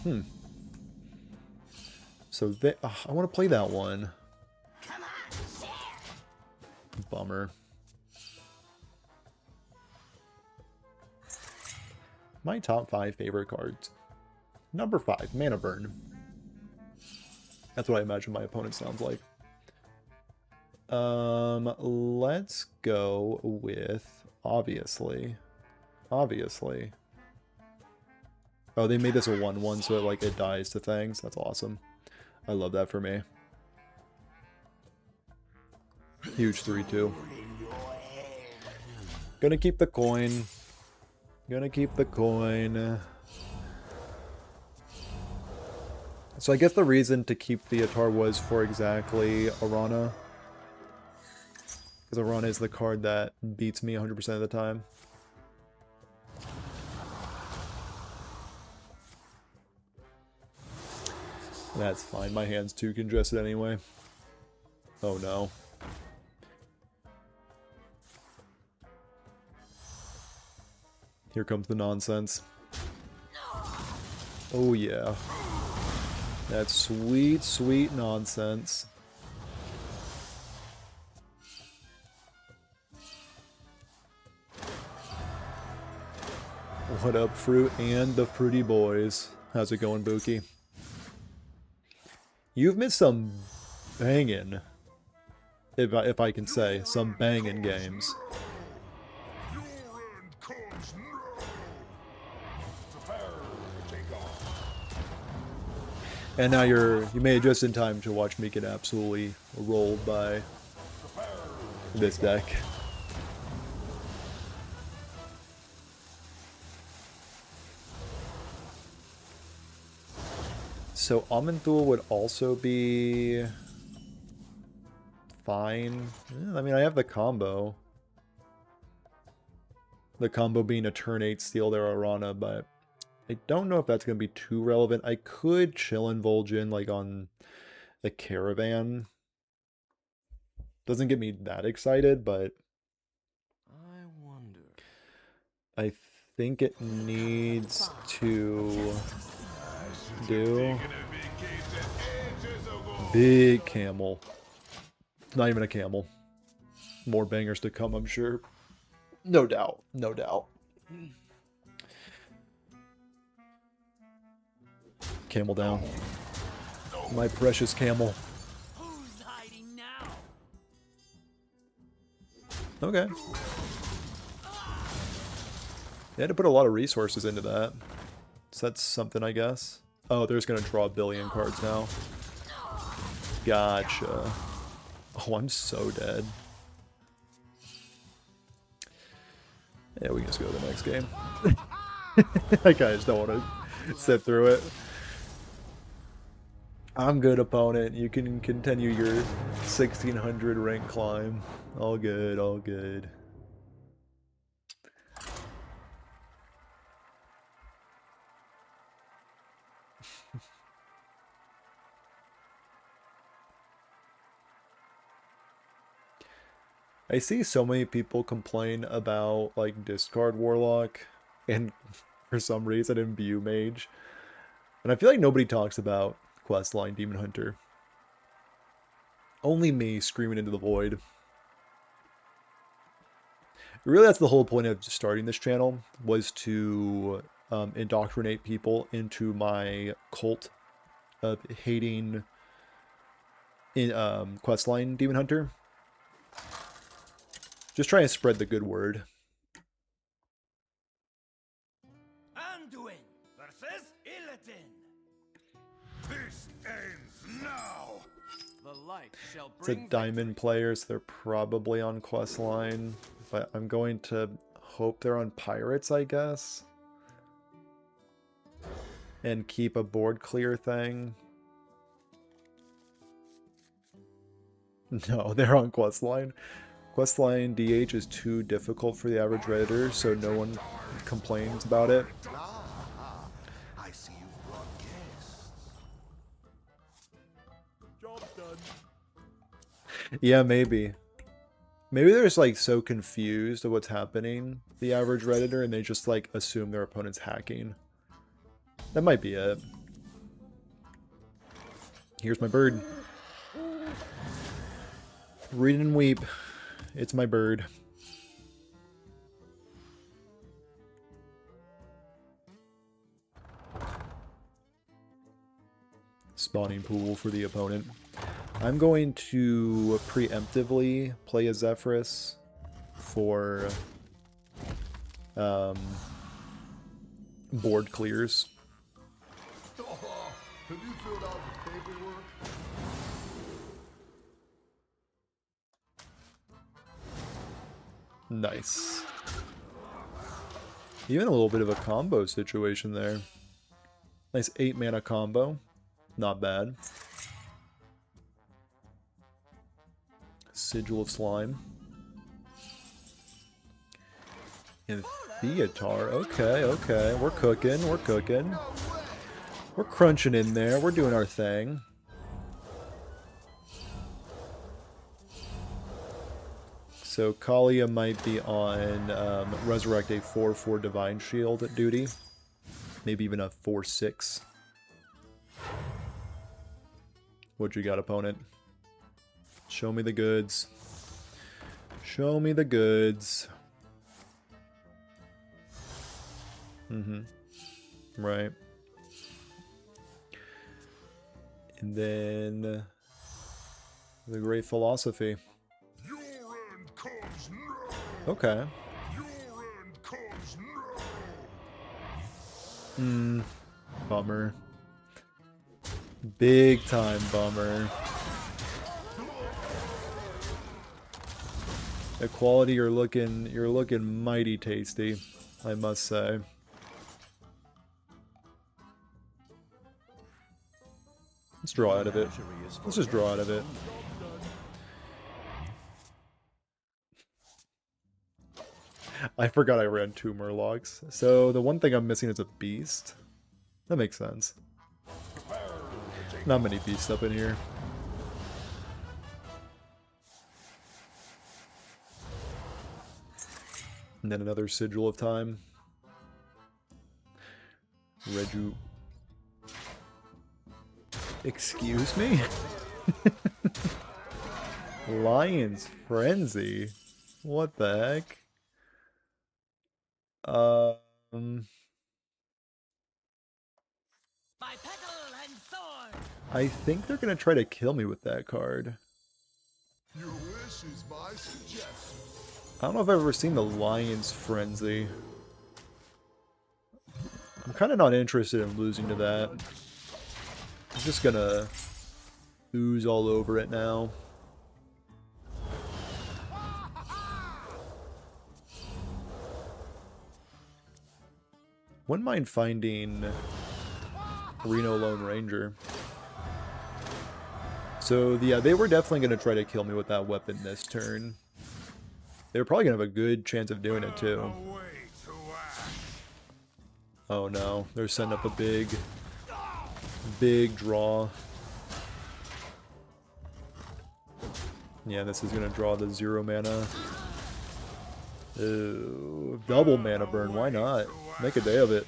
So I want to play that one. Bummer. My top 5 favorite cards. Number 5, Mana Burn. That's what I imagine my opponent sounds like. Let's go with obviously. Oh, they made this a 1/1, so it dies to things. That's awesome. I love that for me. Huge 3/2. Gonna keep the coin. So I guess the reason to keep the Atar was for exactly Arana. Because Arana is the card that beats me 100% of the time. That's fine, my hand's too congested anyway. Oh no. Here comes the nonsense. Oh yeah. That sweet, sweet nonsense. What up, Fruit and the Fruity Boys? How's it going, Buki? You've missed some banging, if I can say, some banging games. And now you made it just in time to watch me get absolutely rolled by this deck. So Amanthul would also be fine. I mean, I have the combo. The combo being a turn 8 steal their Arana, but I don't know if that's going to be too relevant. I could chill in Vol'jin like on a Caravan. Doesn't get me that excited, but I wonder. I think it needs to do. Big camel. Not even a camel. More bangers to come, I'm sure. No doubt. No doubt. Camel down. My precious camel. Who's hiding now? Okay. They had to put a lot of resources into that. So that's something, I guess. Oh, they're just going to draw a billion cards now. Gotcha. Oh, I'm so dead. Yeah, we can just go to the next game. I kind of just don't want to sit through it. I'm good, opponent. You can continue your 1600 rank climb. All good, all good. I see so many people complain about like discard warlock and for some reason imbue mage. And I feel like nobody talks about questline demon hunter. Only me screaming into the void. Really, that's the whole point of starting this channel, was to indoctrinate people into my cult of hating in questline demon hunter. Just trying to spread the good word. Anduin versus Illidan. This ends now. The light shall It's a bring diamond player, so they're probably on questline. But I'm going to hope they're on pirates, I guess. And keep a board clear thing. No, they're on questline. Questline DH is too difficult for the average Redditor, so no one complains about it. I see you've brought guests. Job's done. Yeah, maybe. Maybe they're just like so confused of what's happening, the average Redditor, and they just like assume their opponent's hacking. That might be it. Here's my bird. Read and weep. It's my bird. Spawning pool for the opponent. I'm going to preemptively play a Zephyrus for board clears. Have you filled out the paperwork? Nice. Even a little bit of a combo situation there. Nice 8 mana combo. Not bad. Sigil of Slime. And Theatar. Okay, okay. We're cooking. We're cooking. We're crunching in there. We're doing our thing. So Kalia might be on Resurrect a 4/4 Divine Shield duty. Maybe even a 4/6. What you got, opponent? Show me the goods. Show me the goods. Right. And then the Great Philosophy. Your end comes now. Okay. Your end comes now. Bummer. Big time bummer. The quality you're looking mighty tasty, I must say. Let's draw out of it. Let's just draw out of it. I forgot I ran 2 Murlocs. So the one thing I'm missing is a beast. That makes sense. Not many beasts up in here. And then another Sigil of Time. Reju. Excuse me? Lion's Frenzy? What the heck? By petal and sword. I think they're gonna try to kill me with that card. Your wish is my suggestion. I don't know if I've ever seen the Lion's Frenzy. I'm kind of not interested in losing to that. I'm just gonna ooze all over it now. Wouldn't mind finding Reno Lone Ranger. So yeah, they were definitely going to try to kill me with that weapon this turn. They were probably going to have a good chance of doing it too. Oh no, they're setting up a big draw. Yeah, this is going to draw the 0 mana. Ooh, double mana burn, why not? Make a day of it.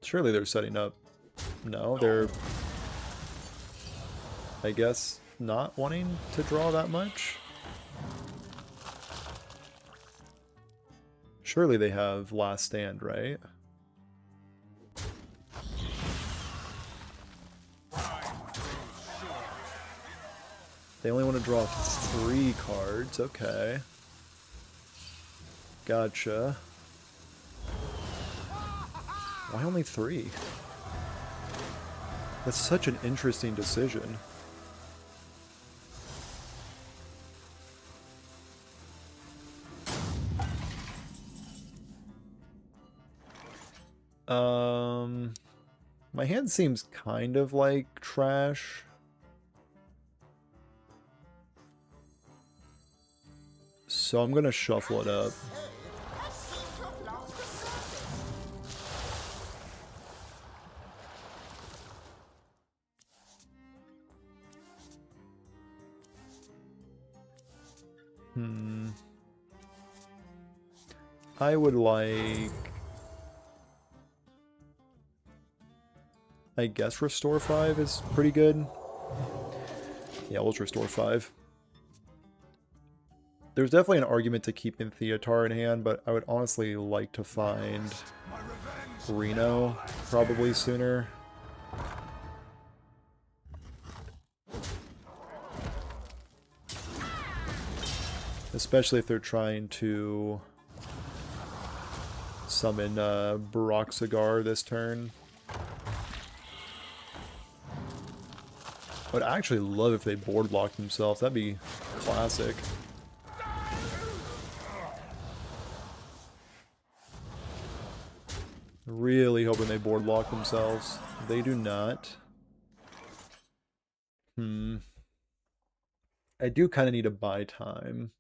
Surely they're setting up. No, they're, I guess, not wanting to draw that much. Surely they have Last Stand, right? They only want to draw 3 cards. Okay. Gotcha. Why only 3? That's such an interesting decision. My hand seems kind of like trash. So I'm gonna shuffle it up. I would like, I guess Restore 5 is pretty good. Yeah, let's Restore 5. There's definitely an argument to keeping Theatar in hand, but I would honestly like to find Reno probably sooner. Especially if they're trying to summon Baroxagar this turn. I would actually love if they board blocked themselves. That'd be classic. Really hoping they board block themselves. They do not. I do kind of need to buy time.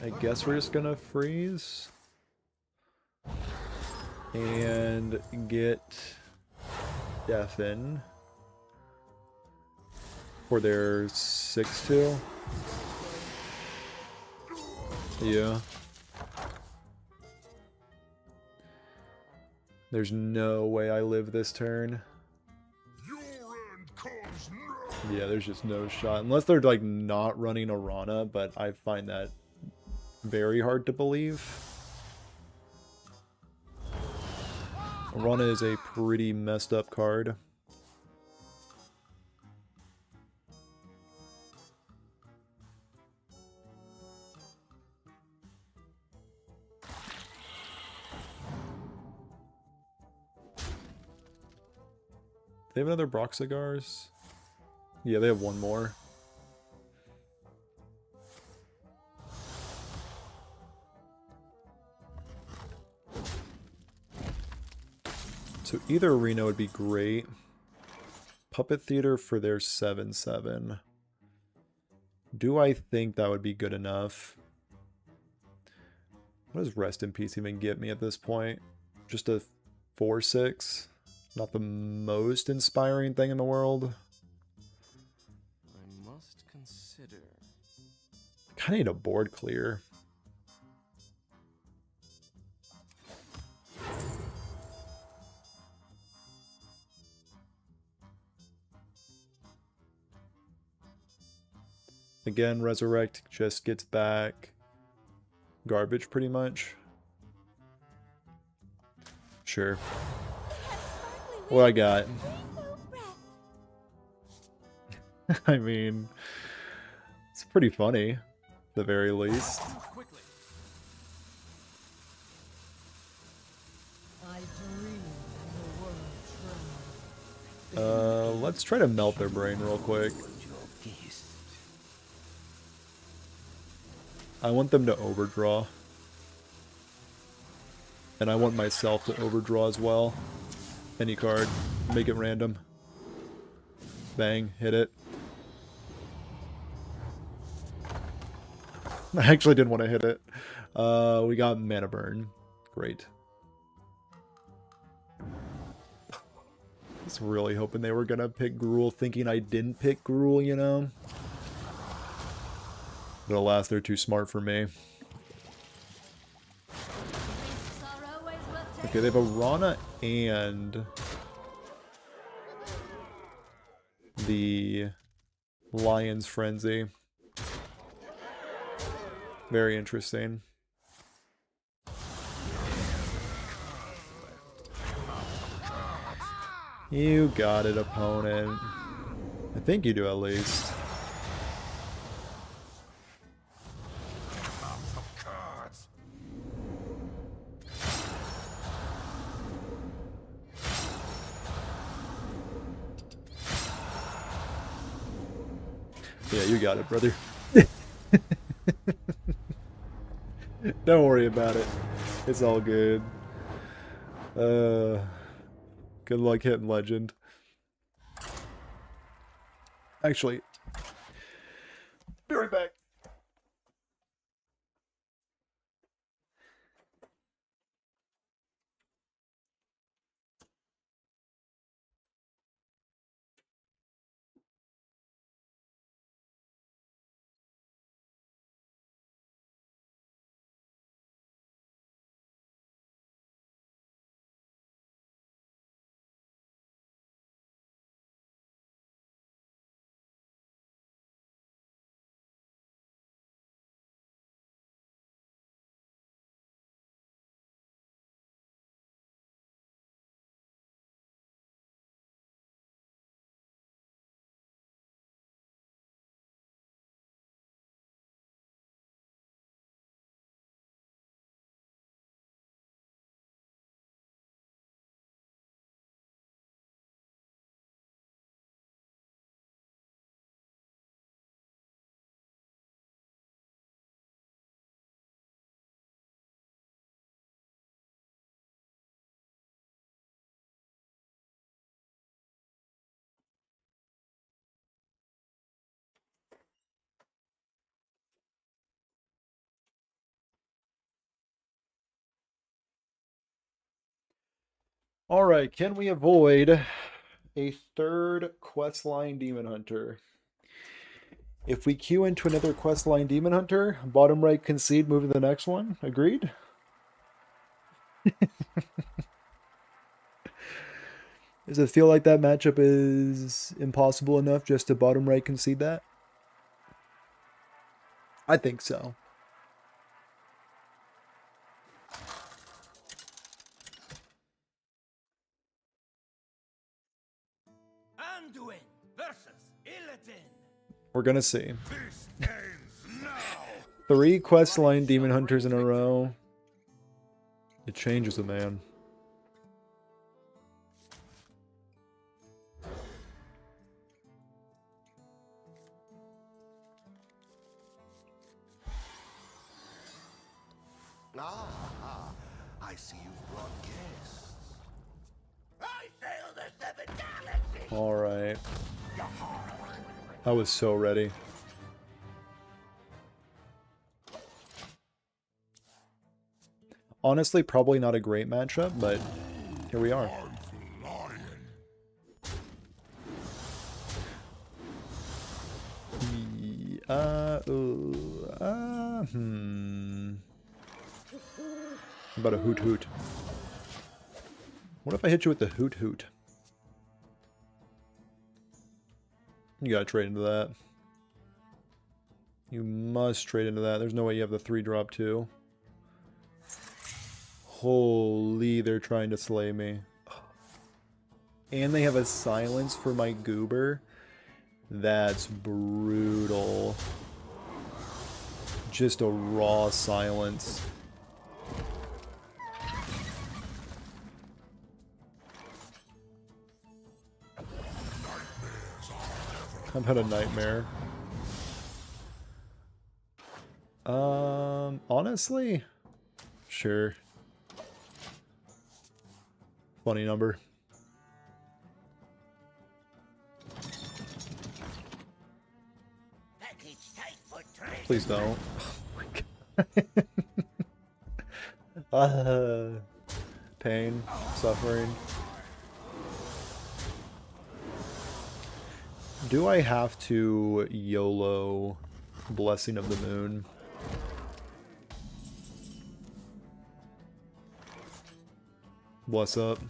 I guess we're just gonna freeze and get Deafen for their 6-2. Yeah. There's no way I live this turn. Yeah, there's just no shot. Unless they're like not running Arana, but I find that very hard to believe. Arana is a pretty messed up card. They have another Broxigars? Yeah, they have one more. So either Reno would be great. Puppet Theater for their 7/7. Do I think that would be good enough? What does Rest in Peace even get me at this point? Just a 4/6? Not the most inspiring thing in the world. I must consider. Kind of need a board clear. Again, Resurrect just gets back garbage pretty much. Sure. What I got? I mean, it's pretty funny, at the very least. Quickly. I dream and the world trembles. Let's try to melt their brain real quick. I want them to overdraw. And I want myself to overdraw as well. Any card. Make it random. Bang. Hit it. I actually didn't want to hit it. We got Mana Burn. Great. I was really hoping they were going to pick Gruul, thinking I didn't pick Gruul, you know? But alas, they're too smart for me. Okay, they have a Rana and the Lion's Frenzy. Very interesting. You got it, opponent. I think you do at least. Yeah, you got it, brother. Don't worry about it. It's all good. Good luck hitting Legend. Actually, be right back. Alright, can we avoid a third questline Demon Hunter? If we queue into another questline Demon Hunter, bottom right concede, move to the next one. Agreed? Does it feel like that matchup is impossible enough just to bottom right concede that? I think so. Anduin versus Illidan. We're gonna see. 3 questline Demon Hunters in a row. It changes a man. Ah, I see you've brought guests. I sail the 7 galaxies. Alright. I was so ready. Honestly, probably not a great matchup, but here we are. How about a hoot hoot? What if I hit you with the hoot hoot? You gotta trade into that. You must trade into that. There's no way you have the 3-drop too. Holy, they're trying to slay me. And they have a silence for my goober. That's brutal. Just a raw silence. How about a nightmare? Honestly, sure. Funny number. Please don't. Oh my god. Pain, suffering. Do I have to YOLO Blessing of the Moon? Bless up.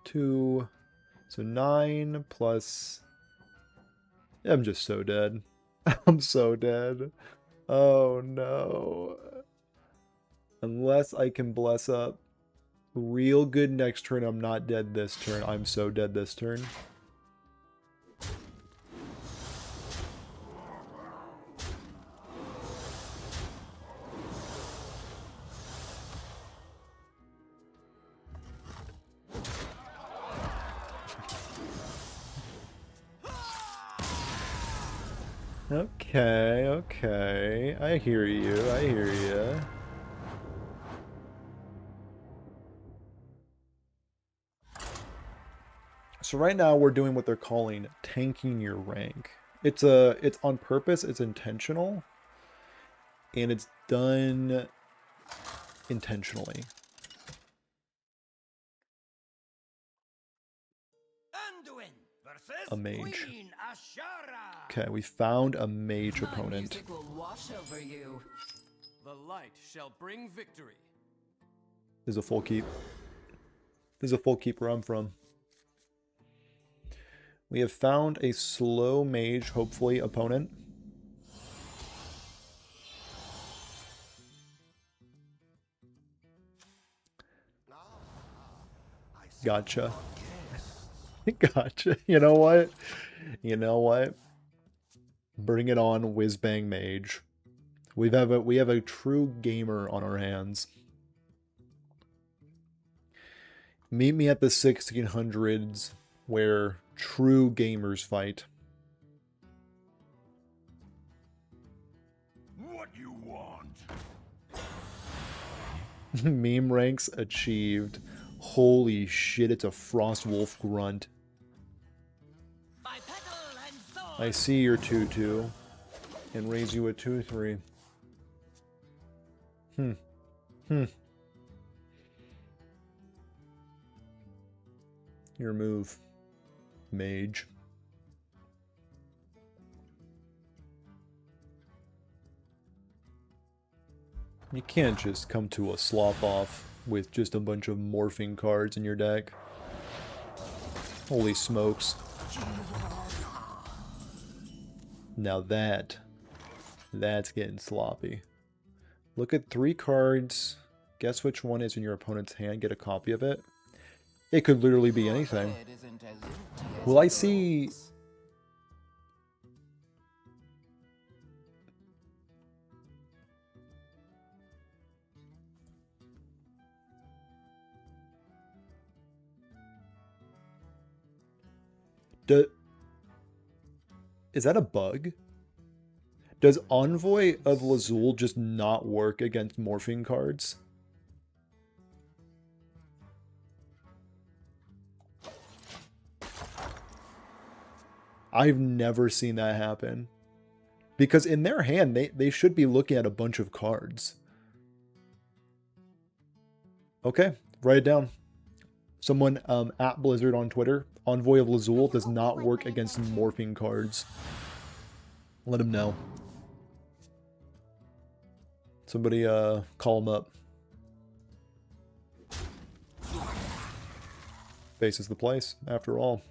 Two, so 9 plus. I'm just so dead. I'm so dead. Oh no. Unless I can bless up real good next turn, I'm not dead this turn. I'm so dead this turn. Okay, okay. I hear you, I hear you. So right now we're doing what they're calling tanking your rank. It's on purpose, it's intentional, and it's done intentionally. A mage. Okay, we found a mage opponent. Will wash over you. The light shall bring victory. This is a full keep. This is a full keep where I'm from. We have found a slow mage, hopefully, opponent. Gotcha. Gotcha. You know what? You know what? Bring it on, whiz bang mage. We have a true gamer on our hands. Meet me at the 1600s where true gamers fight. What you want? Meme ranks achieved. Holy shit, it's a Frost Wolf grunt. I see your 2-2 and raise you a 2-3. Your move, mage. You can't just come to a slop off with just a bunch of morphing cards in your deck. Holy smokes. Now that's getting sloppy. Look at 3 cards. Guess which one is in your opponent's hand. Get a copy of it. It could literally be anything. Will I see... Is that a bug? Does Envoy of Lazul just not work against morphing cards? I've never seen that happen. Because in their hand, they should be looking at a bunch of cards. Okay, write it down. Someone at Blizzard on Twitter, Envoy of Lazul does not work against morphing cards. Let him know. Somebody call him up. Base is the place, after all.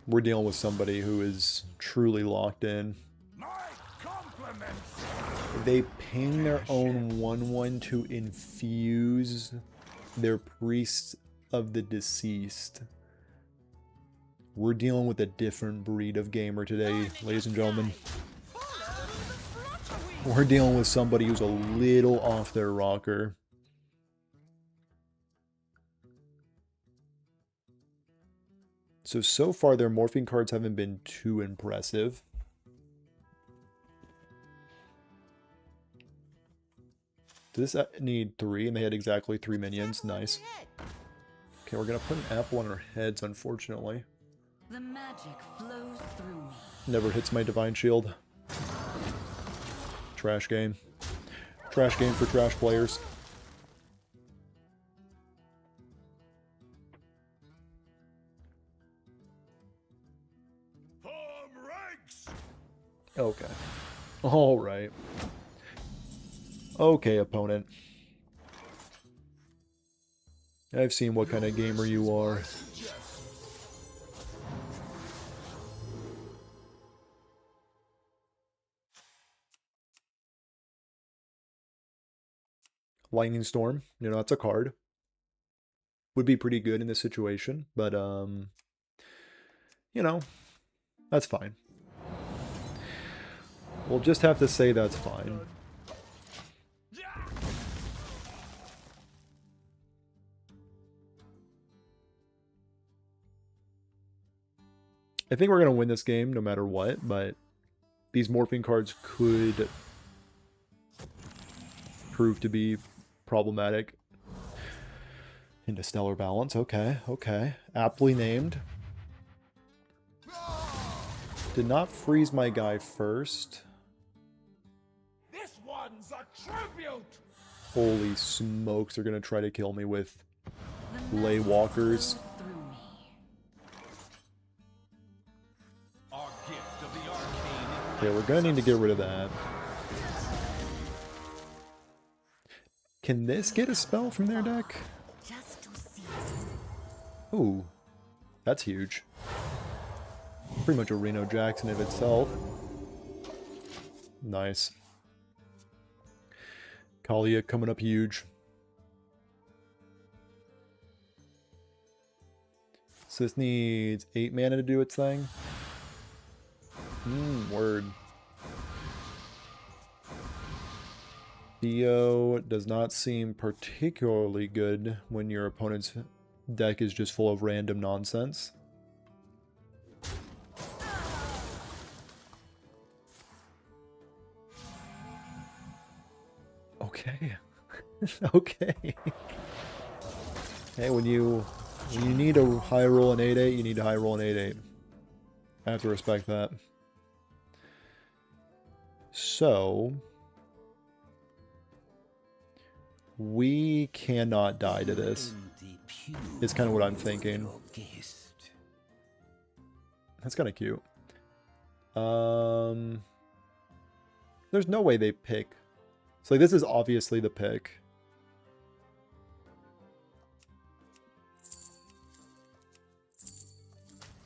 We're dealing with somebody who is truly locked in. My compliments. They ping their own 1/1 to infuse their priests of the deceased. We're dealing with a different breed of gamer today, ladies and gentlemen. We're dealing with somebody who's a little off their rocker. So far their morphing cards haven't been too impressive. Does this need 3? And they had exactly 3 minions. Nice. Okay, we're going to put an apple on our heads, unfortunately. The magic flows through me. Never hits my divine shield. Trash game. Trash game for trash players. Form ranks. Okay. Alright. Okay, opponent. I've seen what kind of gamer you are. Lightning Storm, you know, that's a card. Would be pretty good in this situation, but, you know, that's fine. We'll just have to say that's fine. I think we're going to win this game no matter what, but these morphing cards could prove to be problematic. Into Stellar Balance, okay, okay. Aptly named. Did not freeze my guy first. This one's a tribute. Holy smokes, they're going to try to kill me with lay walkers. Okay, we're going to need to get rid of that. Can this get a spell from their deck? Ooh, that's huge. Pretty much a Reno Jackson of itself. Nice. Kalia coming up huge. So this needs 8 mana to do its thing. Word. Theo does not seem particularly good when your opponent's deck is just full of random nonsense. Okay. Okay. Hey, when you need a high roll an 8/8, you need to high roll an 8/8. I have to respect that. So we cannot die to this. Is kind of what I'm thinking. That's kind of cute. There's no way they pick. So like, this is obviously the pick.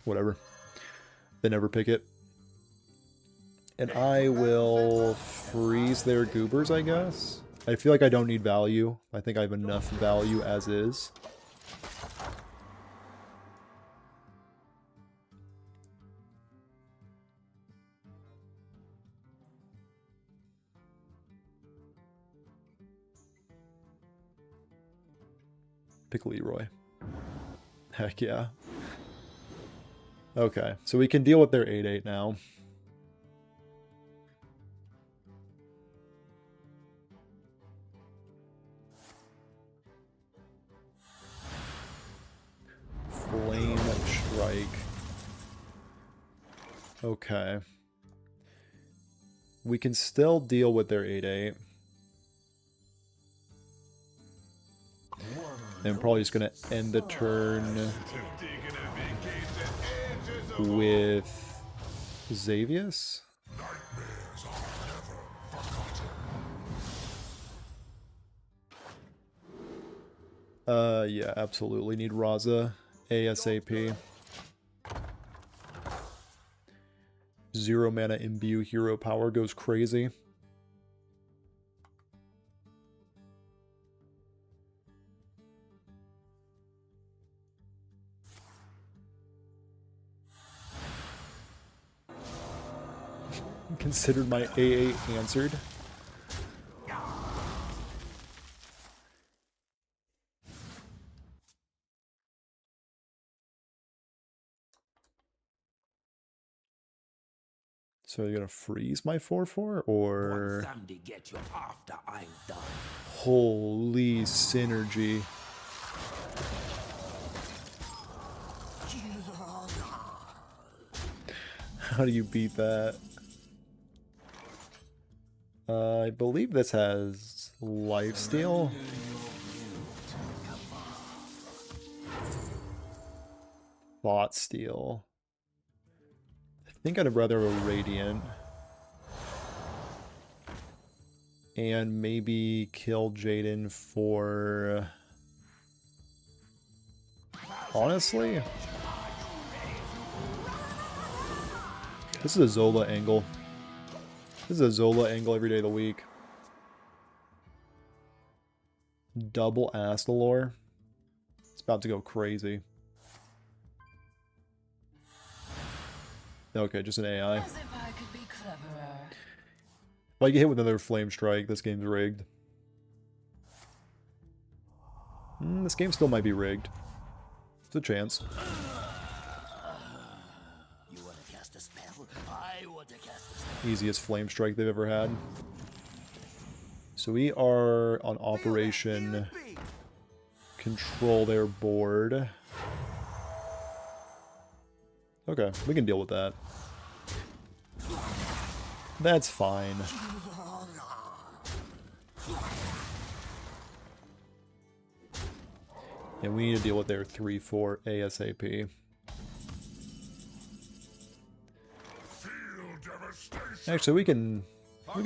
Whatever. They never pick it. And I will freeze their goobers, I guess. I feel like I don't need value. I think I have enough value as is. Pick Leroy. Heck yeah. Okay, so we can deal with their 8/8 now. Okay. We can still deal with their 8/8. And probably just going to end the turn with Xavius. Yeah, absolutely. Need Raza ASAP. 0 mana imbue hero power goes crazy. Considered my AA answered. So you're gonna freeze my 4/4 or Somebody get you after I'm done. holy synergy. How do you beat that? I believe this has lifesteal. Thought steal. I think I'd rather a Radiant. And maybe kill Jaden for... Honestly? This is a Zola angle. This is a Zola angle every day of the week. Double Astalor. It's about to go crazy. Okay, just an AI. As if I could be cleverer. If I get hit with another Flame Strike, this game's rigged. This game still might be rigged. It's a chance. You want to cast a spell? I want to cast a spell. Easiest Flame Strike they've ever had. So we are on Operation Control their board. Okay, we can deal with that. That's fine. And we need to deal with their 3/4 ASAP. Actually, we can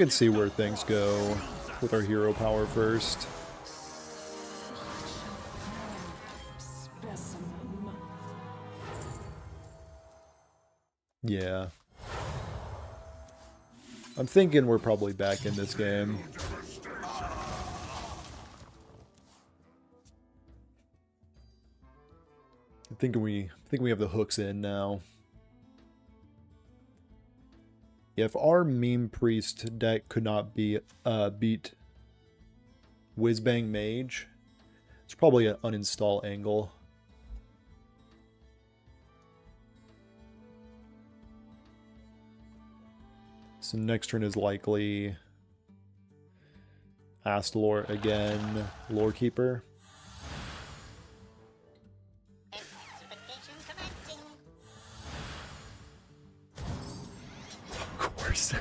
see where things go with our hero power first. Yeah. I'm thinking we're probably back in this game. I think we have the hooks in now. If our meme priest deck could not be beat Whizbang Mage, it's probably an uninstall angle. So next turn is likely Astalor again, Lorekeeper. Of course.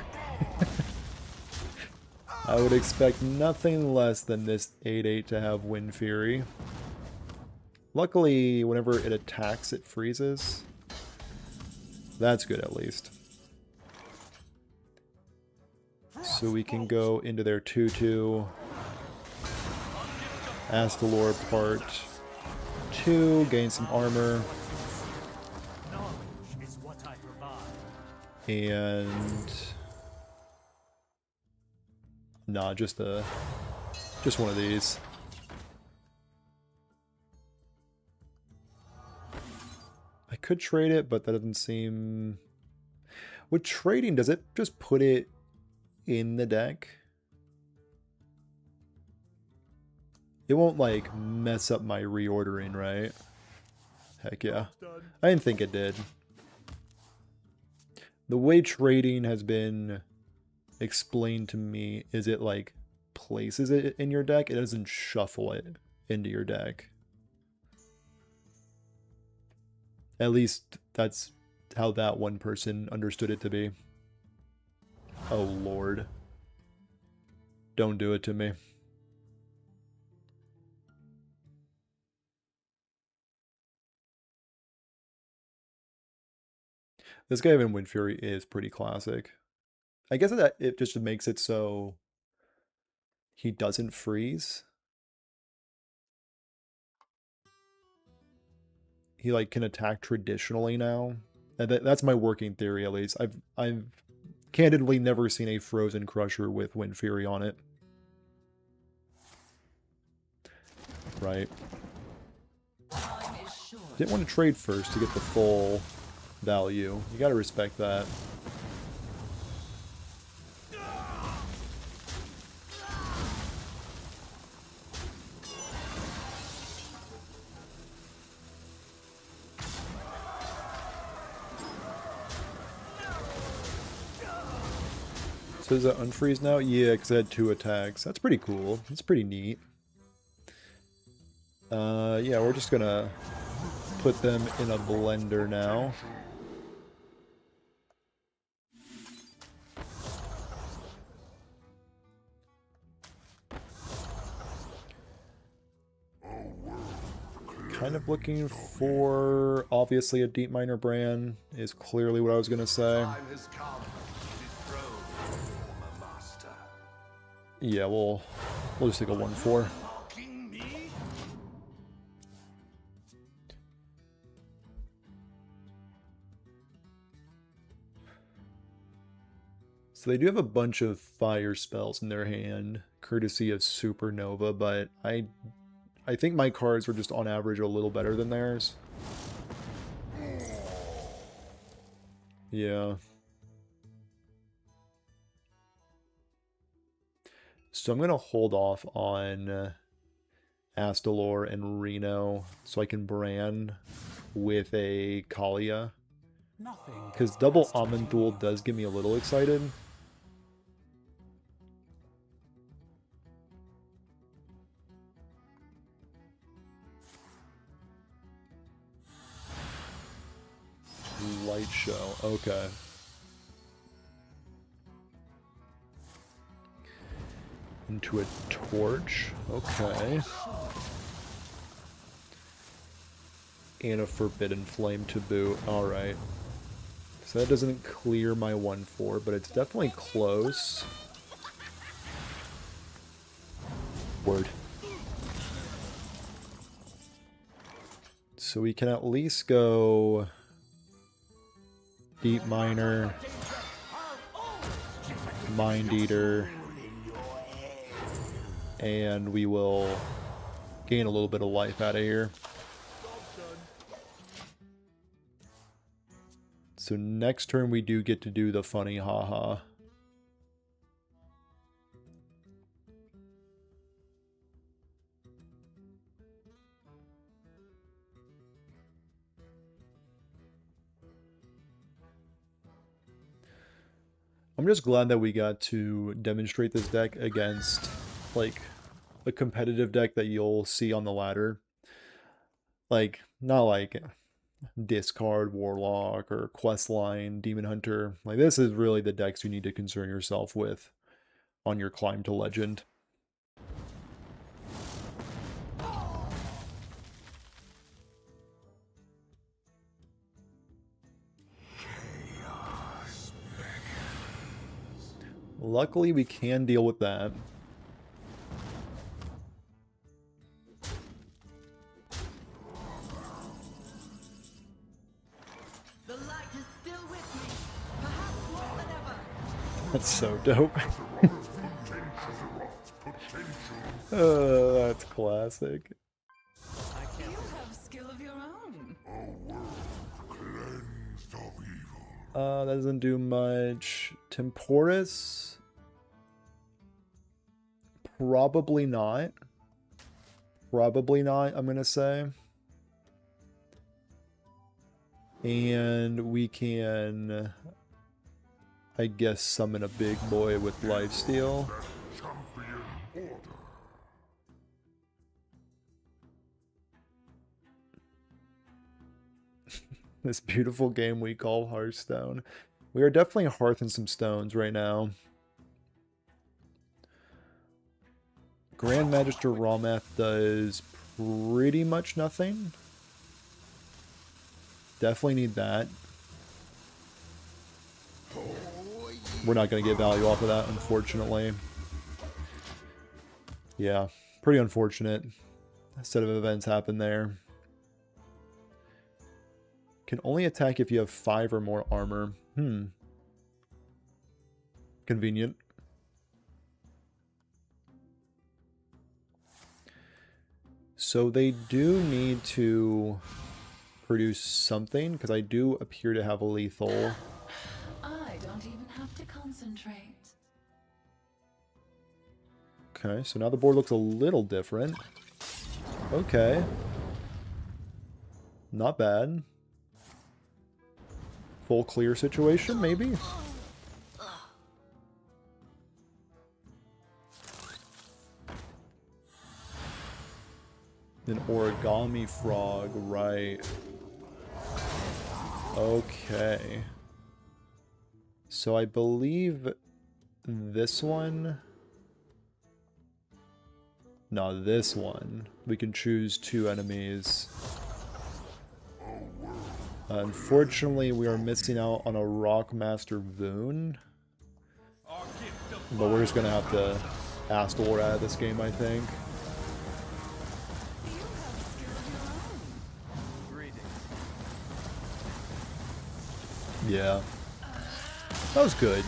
I would expect nothing less than this 8/8 to have Wind Fury. Luckily, whenever it attacks, it freezes. That's good at least. So we can go into their 2/2. Astalor part 2, gain some armor. Knowledge is what I provide. And nah, just one of these. I could trade it, but that doesn't seem... With trading, does it just put it in the deck? It won't, like, mess up my reordering, right? Heck yeah. I didn't think it did. The way trading has been explained to me is it, like, places it in your deck. It doesn't shuffle it into your deck. At least that's how that one person understood it to be. Oh Lord. Don't do it to me. This guy in Wind Fury is pretty classic. I guess that it just makes it so he doesn't freeze. He like can attack traditionally now. And that's my working theory at least. I've candidly never seen a Frozen Crusher with Wind Fury on it. Right. Didn't want to trade first to get the full value. You gotta respect that. So is that unfreeze now? Yeah, because I had 2 attacks. That's pretty cool. That's pretty neat. Yeah, we're just gonna put them in a blender now. Kind of looking for, obviously, a Deep Miner brand is clearly what I was gonna say. Time has come to dethrone the former master. Yeah, we'll just take a 1-4. Mocking me? So they do have a bunch of fire spells in their hand, courtesy of Supernova, but I think my cards are just on average a little better than theirs. Yeah. So I'm going to hold off on Astalor and Reno so I can Bran with a Kalia. Because double Amanthul does get me a little excited. Light show, okay. Into a torch, okay. And a forbidden flame to boot, alright. So that doesn't clear my 1-4, but it's definitely close. Word. So we can at least go Deep Miner, Mind Eater, and we will gain a little bit of life out of here. So next turn we do get to do the funny haha. I'm just glad that we got to demonstrate this deck against, like, a competitive deck that you'll see on the ladder. Like, not like Discard, Warlock, or Questline, Demon Hunter. Like, this is really the decks you need to concern yourself with on your climb to Legend. Luckily, we can deal with that. The light is still with me, perhaps more than ever. That's so dope. That's classic. You have skill of your own. Cleansed of evil. That doesn't do much. Temporis? Probably not. Probably not, I'm gonna say. And we can, I guess, summon a big boy with lifesteal. Champion order. This beautiful game we call Hearthstone. We are definitely hearthing some stones right now. Grand Magister Rawmath does pretty much nothing. Definitely need that. We're not going to get value off of that, unfortunately. Yeah, pretty unfortunate set of events happen there. Can only attack if you have 5 or more armor. Convenient. So they do need to produce something, because I do appear to have a lethal. I don't even have to concentrate. Okay, so now the board looks a little different. Okay. Not bad. Full clear situation, maybe? An origami frog, right. Okay. So I believe this one... No, this one. We can choose 2 enemies. Unfortunately, we are missing out on a Rockmaster Voon. But we're just going to have to ask the Lord out of this game, I think. Yeah. That was good.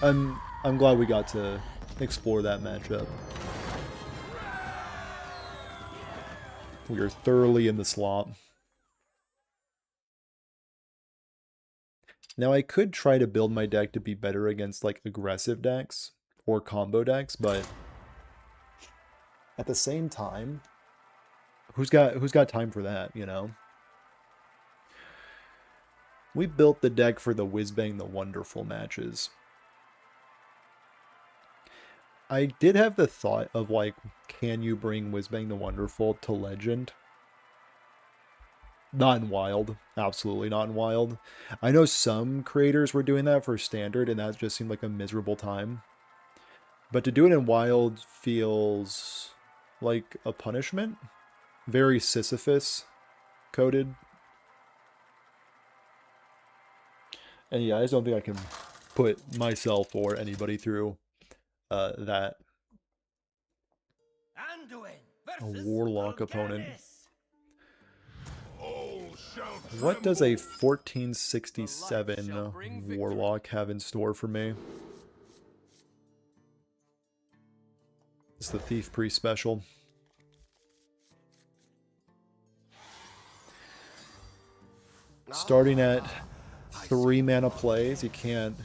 I'm glad we got to explore that matchup. We are thoroughly in the slop. Now I could try to build my deck to be better against like aggressive decks or combo decks, but at the same time, who's got time for that, you know? We built the deck for the Whizbang the Wonderful matches. I did have the thought of like, can you bring Whizbang the Wonderful to Legend? Not in Wild. Absolutely not in Wild. I know some creators were doing that for Standard, and that just seemed like a miserable time. But to do it in Wild feels like a punishment. Very Sisyphus-coded. And yeah, I just don't think I can put myself or anybody through that. A Warlock opponent. What does a 1467 Warlock have in store for me? It's the Thief Priest special. Starting at 3 mana plays, you can't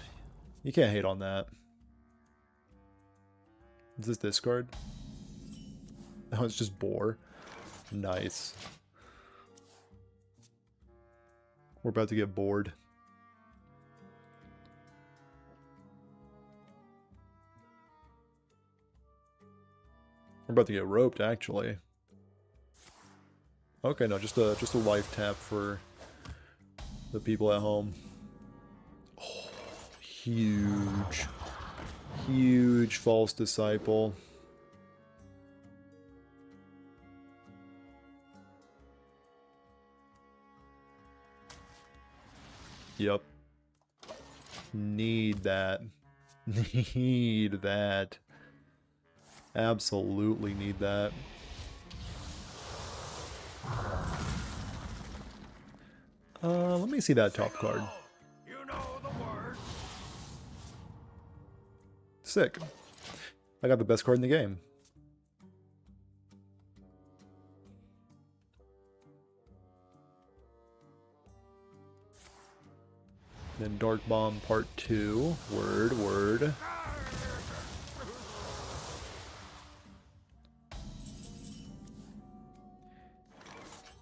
hate on that. Is this discard? Oh, it's just Boar. Nice. We're about to get bored. We're about to get roped, actually. Okay, no, just a life tap for the people at home. Oh, huge. Huge False Disciple. Yep. Need that. Need that. Absolutely need that. Let me see that top card. You know the word. Sick. I got the best card in the game. Then Dark Bomb Part 2. Word.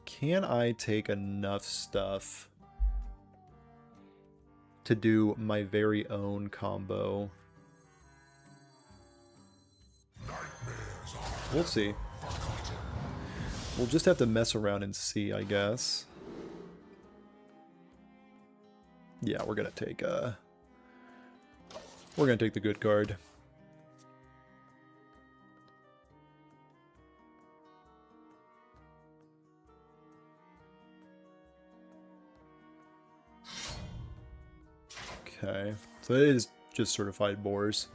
Can I take enough stuff to do my very own combo? We'll see. We'll just have to mess around and see, I guess. Yeah, we're gonna take the good card. Okay, so it is just certified boars.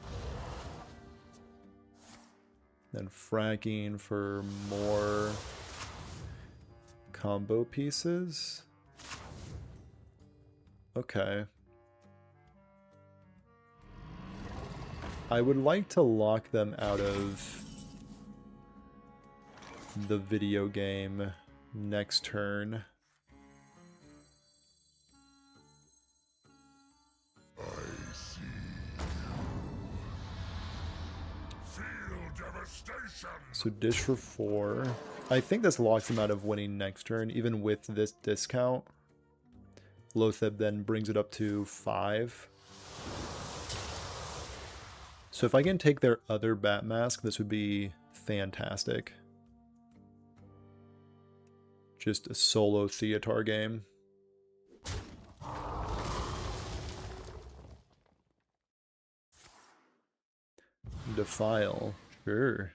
Then fracking for more combo pieces. Okay. I would like to lock them out of the video game next turn. I see you. Feel devastation. So dish for 4. I think this locks them out of winning next turn, even with this discount. Lotheb then brings it up to 5. So if I can take their other bat mask, this would be fantastic. Just a solo Theatar game. Defile, sure.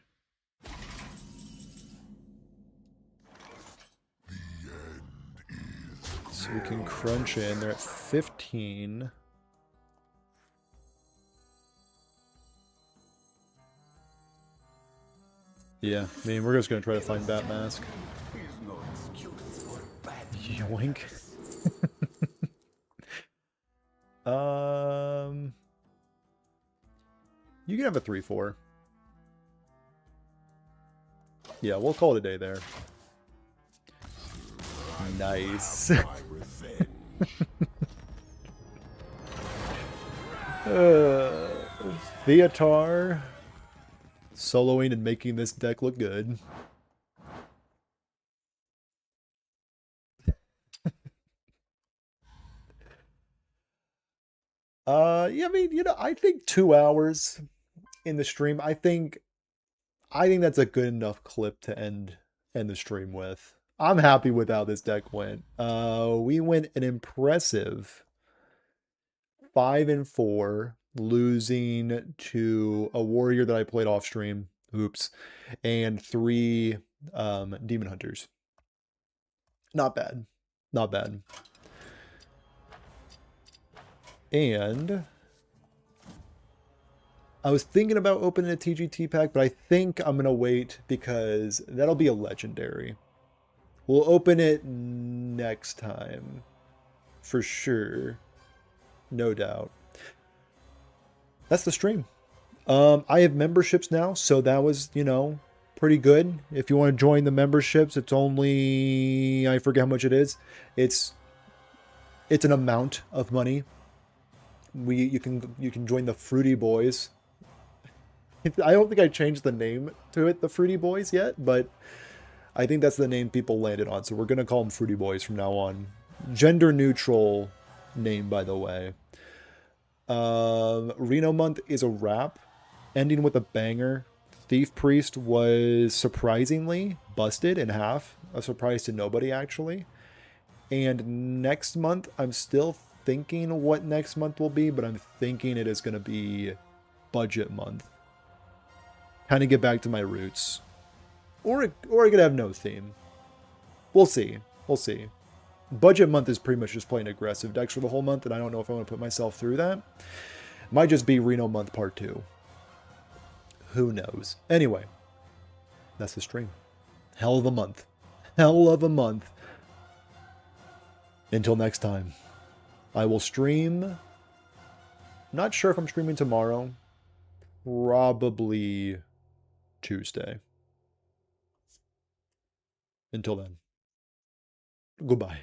So we can crunch in. They're at 15. Yeah, I mean, we're just going to try to find Bat Mask. Yoink. You can have a 3/4. Yeah, we'll call it a day there. Nice. Theatar soloing and making this deck look good. Yeah, I mean, you know, I think 2 hours in the stream, I think that's a good enough clip to end the stream with. I'm happy with how this deck went. We went an impressive 5-4, losing to a warrior that I played off stream. Oops. And 3 demon hunters. Not bad. Not bad. And I was thinking about opening a TGT pack, but I think I'm going to wait because that'll be a legendary. We'll open it next time. For sure. No doubt. That's the stream. I have memberships now, so that was, you know, pretty good. If you want to join the memberships, it's only, I forget how much it is. It's an amount of money. You can join the Fruity Boys. I don't think I changed the name to it, the Fruity Boys, yet, but I think that's the name people landed on, so we're going to call them Fruity Boys from now on. Gender neutral name, by the way. Reno Month is a wrap, ending with a banger. Thief Priest was surprisingly busted in half. A surprise to nobody, actually. And next month, I'm still thinking what next month will be, but I'm thinking it is going to be budget month. Kind of get back to my roots. Or I could have no theme. We'll see. We'll see. Budget month is pretty much just playing aggressive decks for the whole month, and I don't know if I want to put myself through that. Might just be Reno Month Part 2. Who knows? Anyway, that's the stream. Hell of a month. Hell of a month. Until next time, I will stream. Not sure if I'm streaming tomorrow. Probably Tuesday. Until then, goodbye.